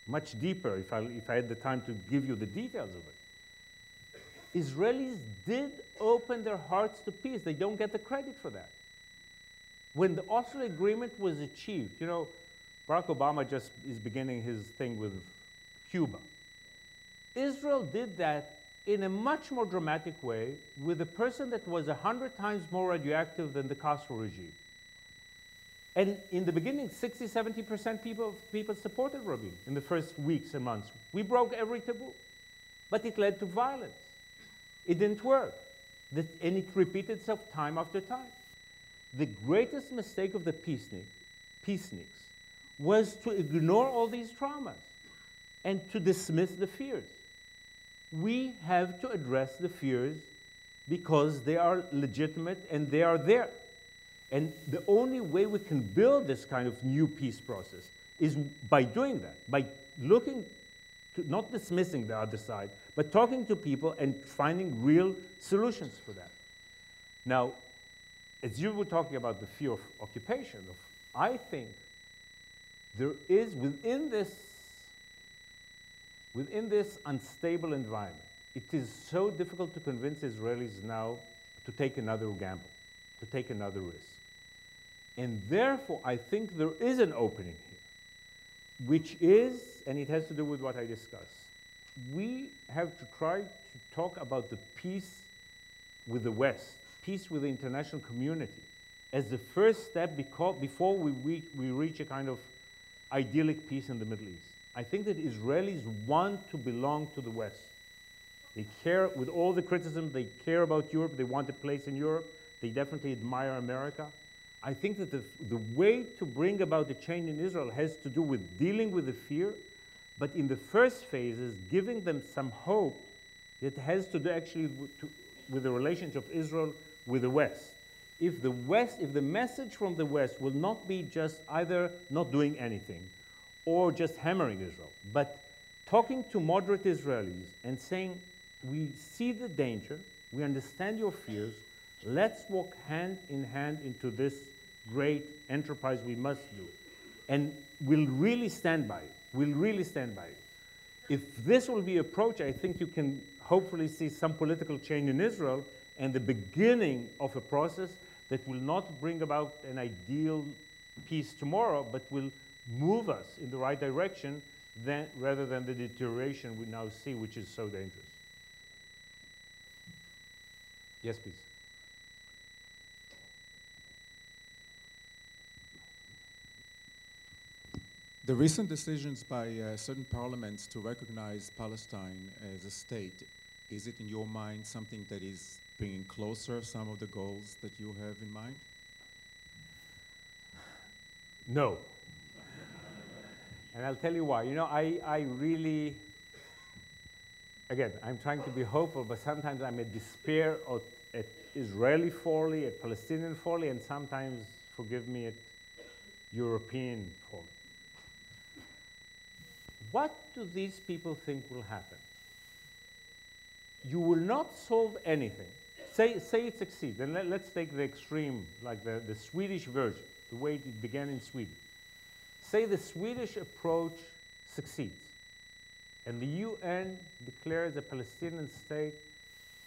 much deeper if I had the time to give you the details of it. Israelis did open their hearts to peace. They don't get the credit for that. When the Oslo Agreement was achieved, you know, Barack Obama just is beginning his thing with Cuba. Israel did that in a much more dramatic way with a person that was 100 times more radioactive than the Castro regime. And in the beginning, 60, 70% people supported Rabin in the first weeks and months. We broke every taboo. But it led to violence. It didn't work. And it repeated itself time after time. The greatest mistake of the peaceniks was to ignore all these traumas and to dismiss the fears. We have to address the fears because they are legitimate and they are there. And the only way we can build this kind of new peace process is by doing that, by looking to, not dismissing the other side, but talking to people and finding real solutions for that. Now, as you were talking about the fear of occupation, I think there is within this unstable environment, it is so difficult to convince Israelis now to take another gamble, to take another risk. And therefore, I think there is an opening here, which is, and it has to do with what I discussed, we have to try to talk about the peace with the West, peace with the international community, as the first step before we reach a kind of idyllic peace in the Middle East. I think that Israelis want to belong to the West. They care, with all the criticism, they care about Europe, they want a place in Europe, they definitely admire America. I think that the way to bring about the change in Israel has to do with dealing with the fear, but in the first phases, giving them some hope that has to do actually with the relationship of Israel with the West. If the message from the West will not be just either not doing anything or just hammering Israel, but talking to moderate Israelis and saying, we see the danger, we understand your fears, let's walk hand in hand into this great enterprise we must do. And we'll really stand by it. We'll really stand by it. If this will be approach, I think you can hopefully see some political change in Israel and the beginning of a process that will not bring about an ideal peace tomorrow, but will move us in the right direction rather than the deterioration we now see, which is so dangerous. Yes, please. The recent decisions by certain parliaments to recognize Palestine as a state, is it in your mind something that is bringing closer some of the goals that you have in mind? No. And I'll tell you why. You know, I really, again, I'm trying to be hopeful, but sometimes I'm at despair at Israeli folly, at Palestinian folly, and sometimes, forgive me, at European folly. What do these people think will happen? You will not solve anything. Say it succeeds, and let's take the extreme, like the Swedish version, the way it began in Sweden. say the Swedish approach succeeds, and the UN declares a Palestinian state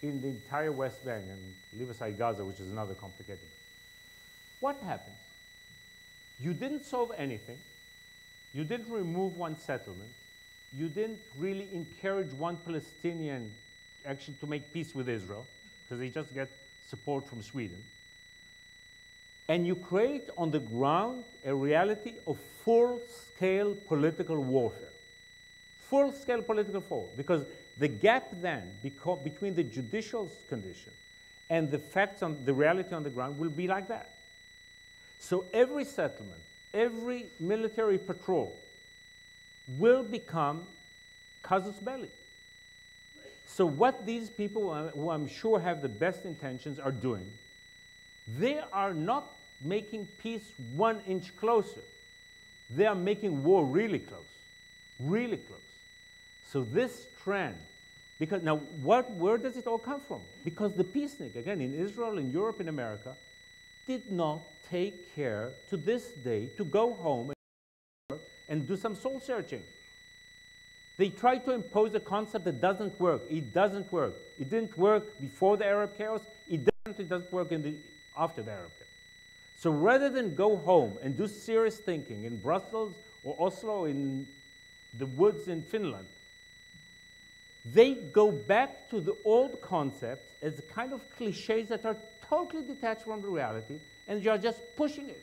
in the entire West Bank, and leave aside Gaza, which is another complicated. What happens? You didn't solve anything. You didn't remove one settlement. You didn't really encourage one Palestinian actually to make peace with Israel, because they just get support from Sweden. And you create on the ground a reality of full-scale political warfare. Full-scale political warfare, because the gap then between the judicial condition and the facts on the reality on the ground will be like that. So every settlement, every military patrol will become casus belli. So what these people, who I'm sure have the best intentions, are doing, they are not making peace 1 inch closer. They are making war really close, really close. So this trend, because now where does it all come from? Because the peacenik, again, in Israel, in Europe, in America, did not take care to this day to go home and do some soul searching. They try to impose a concept that doesn't work. It doesn't work. It didn't work before the Arab chaos. It definitely doesn't work after the Arab chaos. So rather than go home and do serious thinking in Brussels or Oslo, in the woods in Finland, they go back to the old concepts as a kind of cliches that are totally detached from the reality, and you are just pushing it.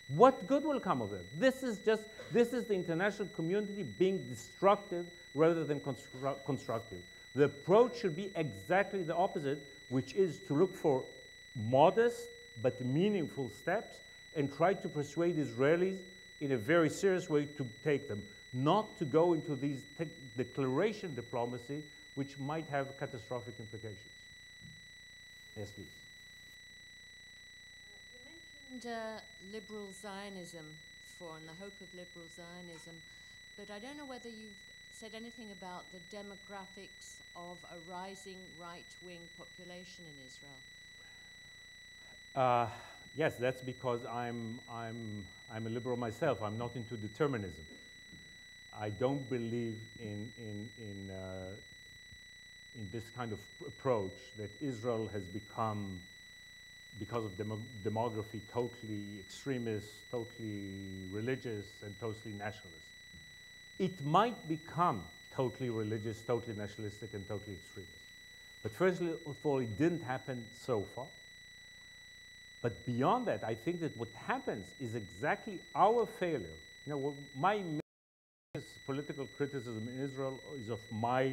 What good will come of it? This is the international community being destructive rather than constructive. The approach should be exactly the opposite, which is to look for modest but meaningful steps and try to persuade Israelis in a very serious way to take them, not to go into these declaration diplomacy, which might have catastrophic implications. Yes, please. You mentioned liberal Zionism before, and the hope of liberal Zionism, but I don't know whether you've said anything about the demographics of a rising right-wing population in Israel. Yes, that's because I'm a liberal myself. I'm not into determinism. I don't believe in this kind of approach that Israel has become, because of demography, totally extremist, totally religious, and totally nationalist. It might become totally religious, totally nationalistic, and totally extremist. But first of all, it didn't happen so far. But beyond that, I think that what happens is exactly our failure. You know, my main political criticism in Israel is of my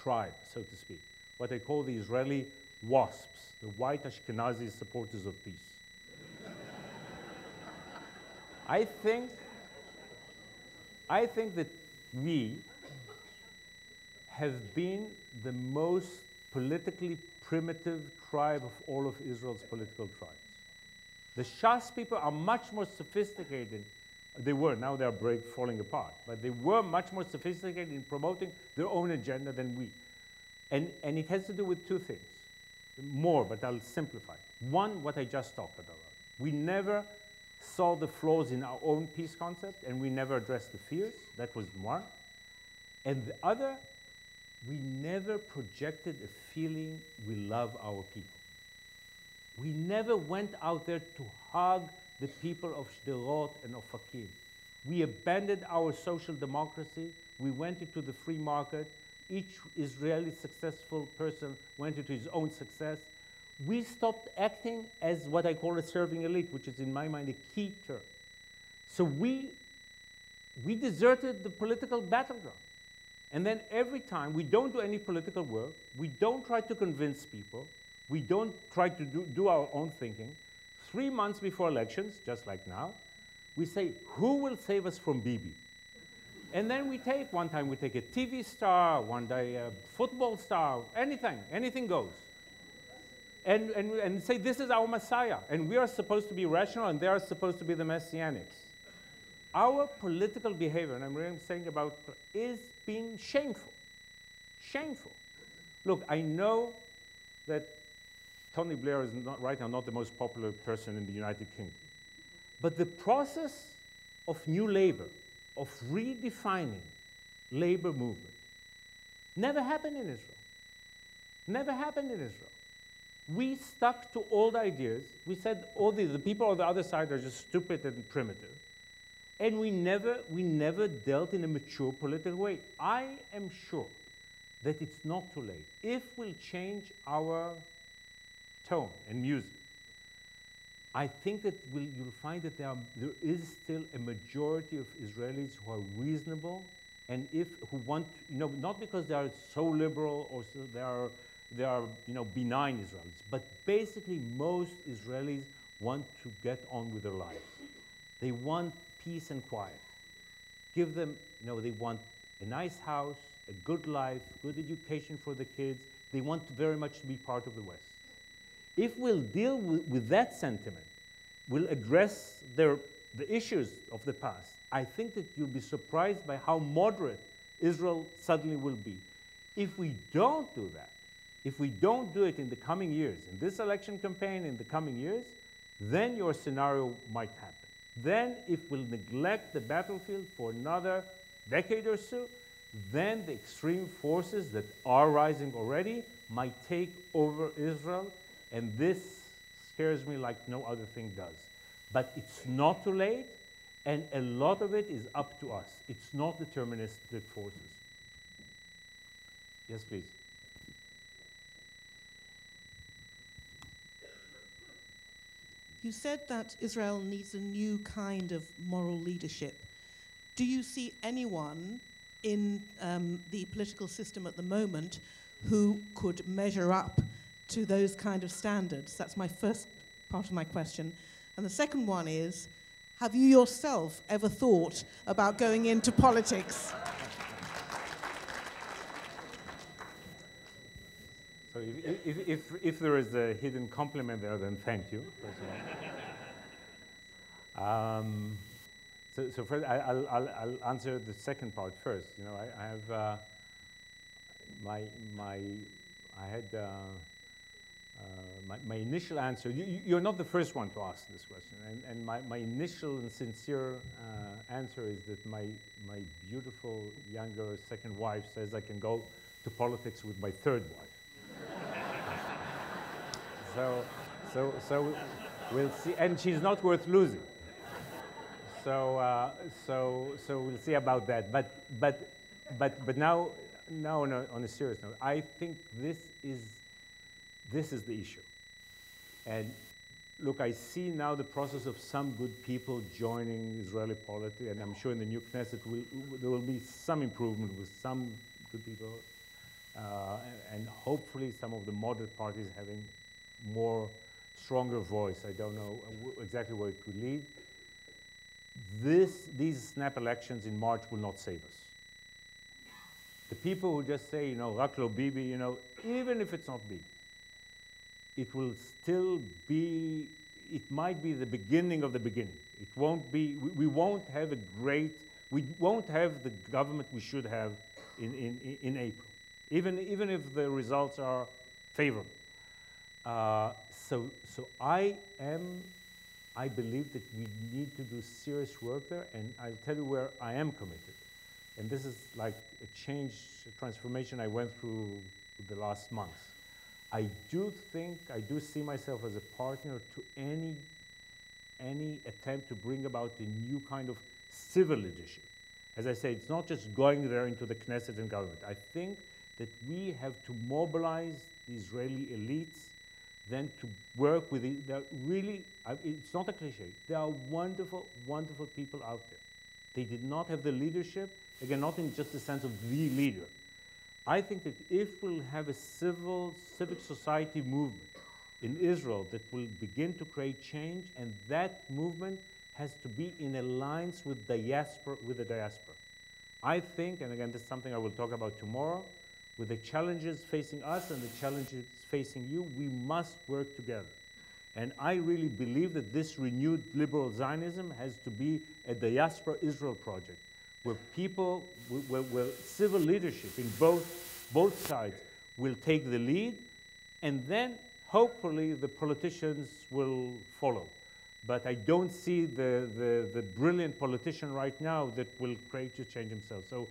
tribe, so to speak, what I call the Israeli WASPs, the white Ashkenazi supporters of peace. I think that we have been the most politically primitive tribe of all of Israel's political tribes. The Shas people are much more sophisticated. They were, now they're falling apart, but they were much more sophisticated in promoting their own agenda than we. And it has to do with two things. More, but I'll simplify. One, what I just talked about. We never saw the flaws in our own peace concept, and we never addressed the fears. That was one. And the other, we never projected a feeling we love our people. We never went out there to hug the people of Sderot and Ofakim. We abandoned our social democracy. We went into the free market. Each Israeli successful person went into his own success. We stopped acting as what I call a serving elite, which is in my mind a key term. So we deserted the political battleground. And then every time, we don't do any political work, we don't try to convince people, we don't try to do our own thinking. 3 months before elections, just like now, we say, who will save us from Bibi? And then one time we take a TV star, one day a football star, anything goes. And say, this is our Messiah, and we are supposed to be rational, and they are supposed to be the Messianics. Our political behavior, and I'm really saying about, is being shameful. Shameful. Look, I know that Tony Blair is right now not the most popular person in the United Kingdom. But the process of new labor, of redefining labor movement. Never happened in Israel. Never happened in Israel. We stuck to old ideas. We said all the people on the other side are just stupid and primitive. And we never dealt in a mature political way. I am sure that it's not too late. If we'll change our tone and music, I think that you'll find that there is still a majority of Israelis who are reasonable, and who want, not because they are so liberal or so they are benign Israelis, but basically most Israelis want to get on with their lives. They want peace and quiet. Give them, they want a nice house, a good life, good education for the kids. They want very much to be part of the West. If we'll deal with that sentiment, we'll address the issues of the past, I think that you'll be surprised by how moderate Israel suddenly will be. If we don't do that, if we don't do it in the coming years, in this election campaign, in the coming years, then your scenario might happen. Then, if we'll neglect the battlefield for another decade or so, then the extreme forces that are rising already might take over Israel, and this scares me like no other thing does. But it's not too late, and a lot of it is up to us. It's not deterministic forces. Yes, please. You said that Israel needs a new kind of moral leadership. Do you see anyone in the political system at the moment who could measure up to those kind of standards? That's my first part of my question. And the second one is, have you yourself ever thought about going into politics? So if there is a hidden compliment there, then thank you. So first, I'll answer the second part first. I have my initial answer. You're not the first one to ask this question, and my initial and sincere answer is that my beautiful younger second wife says I can go to politics with my third wife. So we'll see, and she's not worth losing. So we'll see about that. But now on a serious note, I think this is the issue. And look, I see now the process of some good people joining Israeli politics, and I'm sure in the new Knesset there will be some improvement with some good people, and hopefully some of the moderate parties having stronger voice. I don't know exactly where it will lead. These snap elections in March will not save us. The people who just say, Rak lo Bibi, even if it's not Bibi, it will still be, it might be the beginning of the beginning. It won't be, we won't have we won't have the government we should have in April, even if the results are favorable. So I believe that we need to do serious work there, and I'll tell you where I am committed. And this is like a transformation I went through the last months. I do see myself as a partner to any attempt to bring about a new kind of civil leadership. As I say, it's not just going there into the Knesset and government. I think that we have to mobilize the Israeli elites, then to work with it. It's not a cliche. There are wonderful, wonderful people out there. They did not have the leadership, again, not in just the sense of the leader. I think that if we'll have a civic society movement in Israel that will begin to create change, and that movement has to be in alliance with the diaspora. I think, and again, this is something I will talk about tomorrow, with the challenges facing us and the challenges facing you, we must work together. And I really believe that this renewed liberal Zionism has to be a diaspora Israel project, where people, where civil leadership in both sides will take the lead, and then hopefully the politicians will follow. But I don't see the brilliant politician right now that will create to change himself. So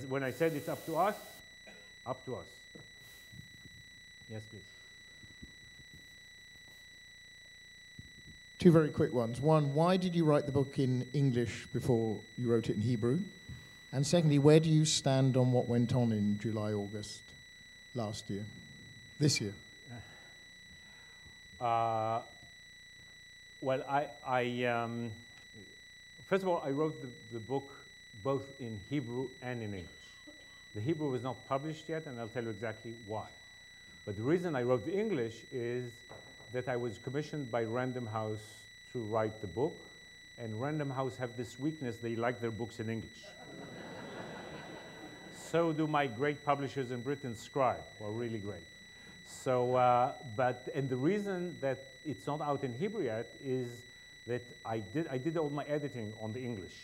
when I said it's up to us, up to us. Yes, please. Two very quick ones. One, why did you write the book in English before you wrote it in Hebrew? And secondly, where do you stand on what went on in July, August last year, this year? Well, first of all, I wrote the book both in Hebrew and in English. The Hebrew was not published yet, and I'll tell you exactly why. But the reason I wrote the English is that I was commissioned by Random House to write the book, and Random House have this weakness, they like their books in English. So do my great publishers in Britain, Scribe, who are really great. So, and the reason that it's not out in Hebrew yet is that I did all my editing on the English.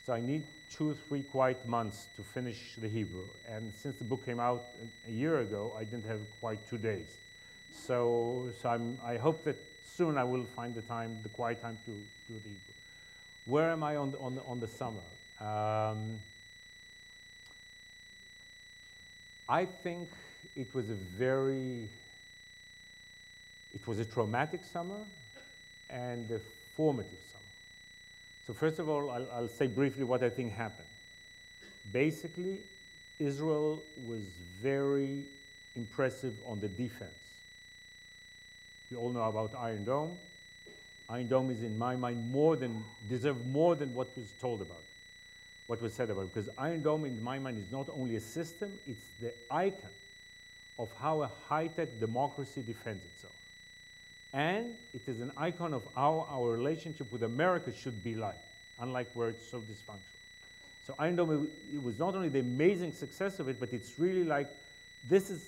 So I need 2 or 3 quiet months to finish the Hebrew. And since the book came out a year ago, I didn't have quite 2 days. So I hope that soon I will find the quiet time to do the Hebrew. Where am I on the summer? I think it was a traumatic summer and a formative summer. So first of all, I'll say briefly what I think happened. Basically, Israel was very impressive on the defense. We all know about Iron Dome. Iron Dome is, in my mind, deserve more than what was told about it, what was said about it. Because Iron Dome, in my mind, is not only a system, it's the icon of how a high-tech democracy defends itself. And it is an icon of how our relationship with America should be like, unlike where it's so dysfunctional. So Iron Dome, it was not only the amazing success of it, but it's really like, this is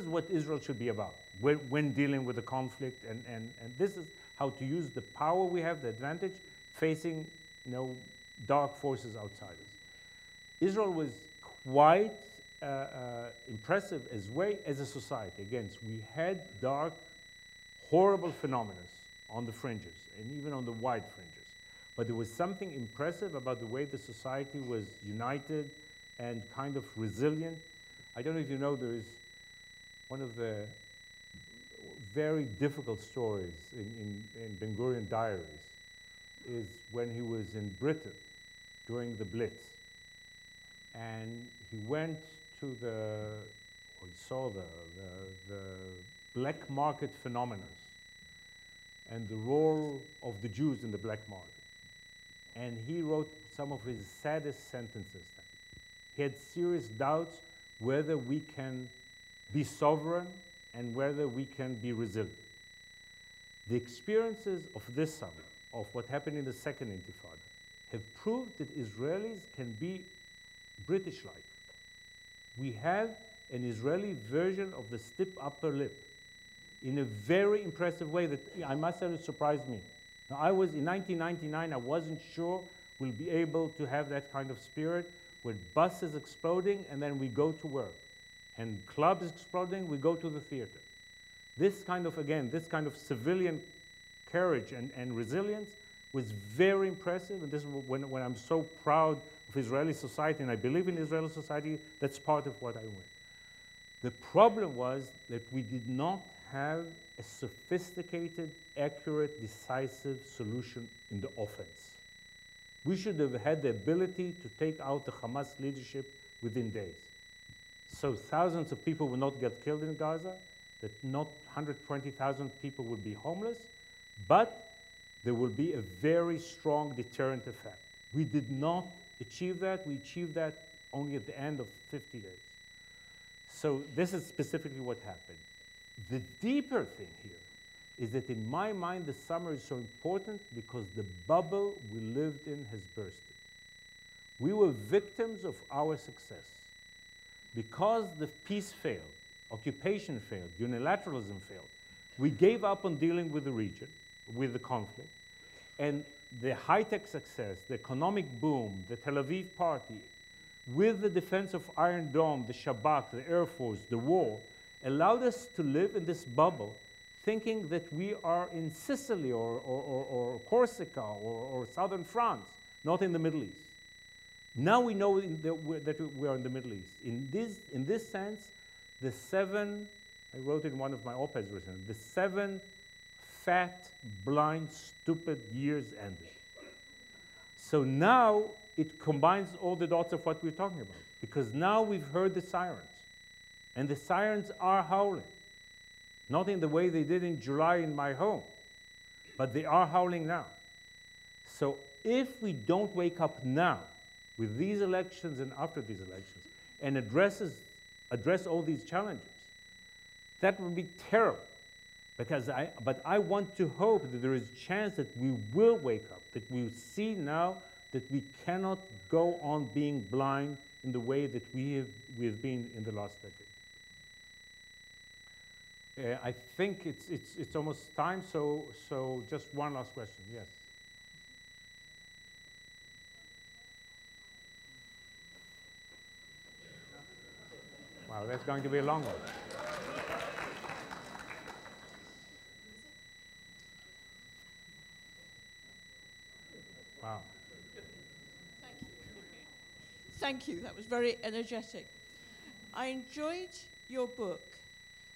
what Israel should be about when dealing with the conflict, and this is how to use the power we have, the advantage, facing dark forces outside us. Israel was quite impressive as a society. Again, we had dark, horrible phenomena on the fringes, and even on the wide fringes. But there was something impressive about the way the society was united and kind of resilient. I don't know if you know, there is one of the very difficult stories in Ben Gurion diaries is when he was in Britain during the Blitz. And he went to he saw the black market phenomena and the role of the Jews in the black market. And he wrote some of his saddest sentences then. He had serious doubts whether we can be sovereign and whether we can be resilient. The experiences of this summer, of what happened in the Second Intifada, have proved that Israelis can be British-like. We have an Israeli version of the stiff upper lip in a very impressive way that I must say surprised me. Now, in 1999, I wasn't sure we'll be able to have that kind of spirit with buses exploding and then we go to work. And clubs exploding, we go to the theater. This kind of civilian courage and resilience was very impressive, and this is when I'm so proud of Israeli society, and I believe in Israeli society, that's part of what I went. The problem was that we did not have a sophisticated, accurate, decisive solution in the offense. We should have had the ability to take out the Hamas leadership within days. So thousands of people will not get killed in Gaza, that not 120,000 people will be homeless, but there will be a very strong deterrent effect. We did not achieve that. We achieved that only at the end of 50 days. So this is specifically what happened. The deeper thing here is that in my mind, the summer is so important because the bubble we lived in has bursted. We were victims of our success. Because the peace failed, occupation failed, unilateralism failed, we gave up on dealing with the region, with the conflict, and the high-tech success, the economic boom, the Tel Aviv party, with the defense of Iron Dome, the Shabak, the Air Force, the war, allowed us to live in this bubble thinking that we are in Sicily or Corsica or southern France, not in the Middle East. Now we know that we are in the Middle East. In this sense, the seven, I wrote in one of my op-eds recently, the 7 fat, blind, stupid years ended. So now it combines all the dots of what we're talking about, because now we've heard the sirens, and the sirens are howling. Not in the way they did in July in my home, but they are howling now. So if we don't wake up now with these elections and after these elections and address all these challenges, that would be terrible. But I want to hope that there is a chance that we will wake up, that we see now that we cannot go on being blind in the way that we have been in the last decade. I think it's almost time, so just one last question. Yes. Wow, that's going to be a long one. Wow. Thank you. That was very energetic. I enjoyed your book,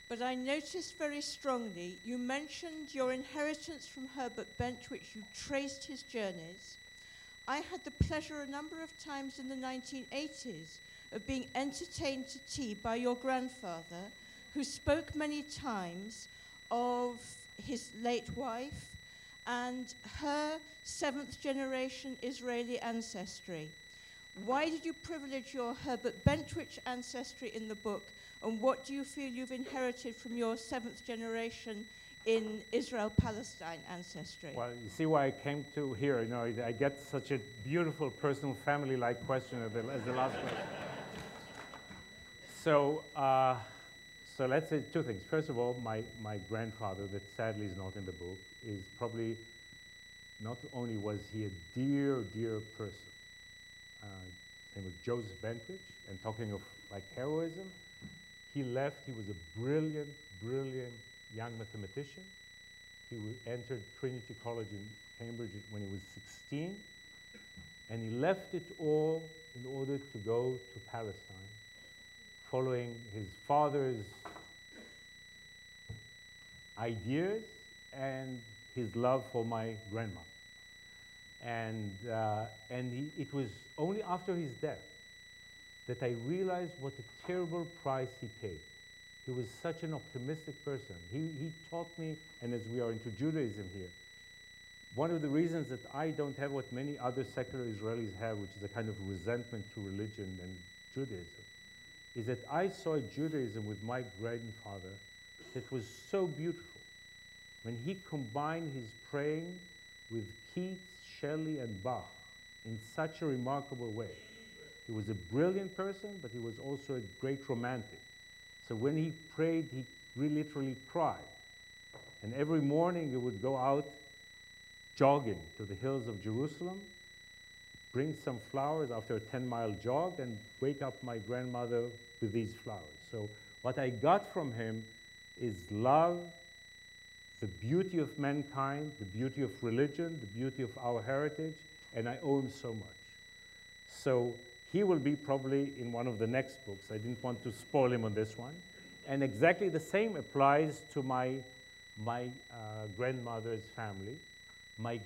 but I noticed very strongly you mentioned your inheritance from Herbert Bench, which you traced his journeys. I had the pleasure a number of times in the 1980s of being entertained to tea by your grandfather, who spoke many times of his late wife and her 7th generation Israeli ancestry. Why did you privilege your Herbert Bench ancestry in the book, and what do you feel you've inherited from your 7th generation in Israel-Palestine ancestry? Well, you see why I came to here. You know, I get such a beautiful, personal, family-like question as the last question. So let's say 2 things. First of all, my grandfather, that sadly is not in the book, is probably, not only was he a dear, dear person, his name was Joseph Bentridge, and talking of like heroism, he left, he was a brilliant, brilliant young mathematician. He entered Trinity College in Cambridge when he was 16, and he left it all in order to go to Palestine, following his father's ideas and his love for my grandmother. And it was only after his death that I realized what a terrible price he paid. He was such an optimistic person. He taught me, and as we are into Judaism here, one of the reasons that I don't have what many other secular Israelis have, which is a kind of resentment to religion and Judaism, is that I saw Judaism with my grandfather that was so beautiful. When he combined his praying with Keats, Shelley, and Bach in such a remarkable way. He was a brilliant person, but he was also a great romantic. So when he prayed, he literally cried. And every morning he would go out jogging to the hills of Jerusalem, bring some flowers after a 10-mile jog, and wake up my grandmother with these flowers. So what I got from him is love, the beauty of mankind, the beauty of religion, the beauty of our heritage, and I owe him so much. So he will be probably in one of the next books. I didn't want to spoil him on this one. And exactly the same applies to my grandmother's family. My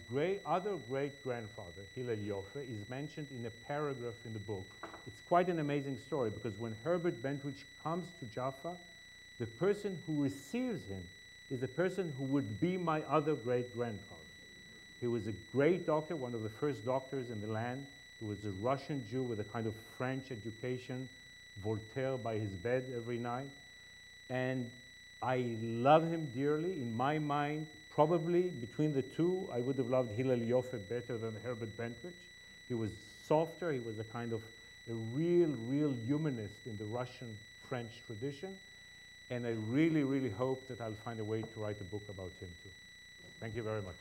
other great-grandfather, Hillel Yoffe, is mentioned in a paragraph in the book. It's quite an amazing story, because when Herbert Bentridge comes to Jaffa, the person who receives him is the person who would be my other great-grandfather. He was a great doctor, one of the first doctors in the land. He was a Russian Jew with a kind of French education, Voltaire by his bed every night. And I love him dearly. In my mind, probably between the two, I would have loved Hillel Yoffe better than Herbert Bentridge. He was softer. He was a kind of a real humanist in the Russian-French tradition. And I really, really hope that I'll find a way to write a book about him too. Thank you very much.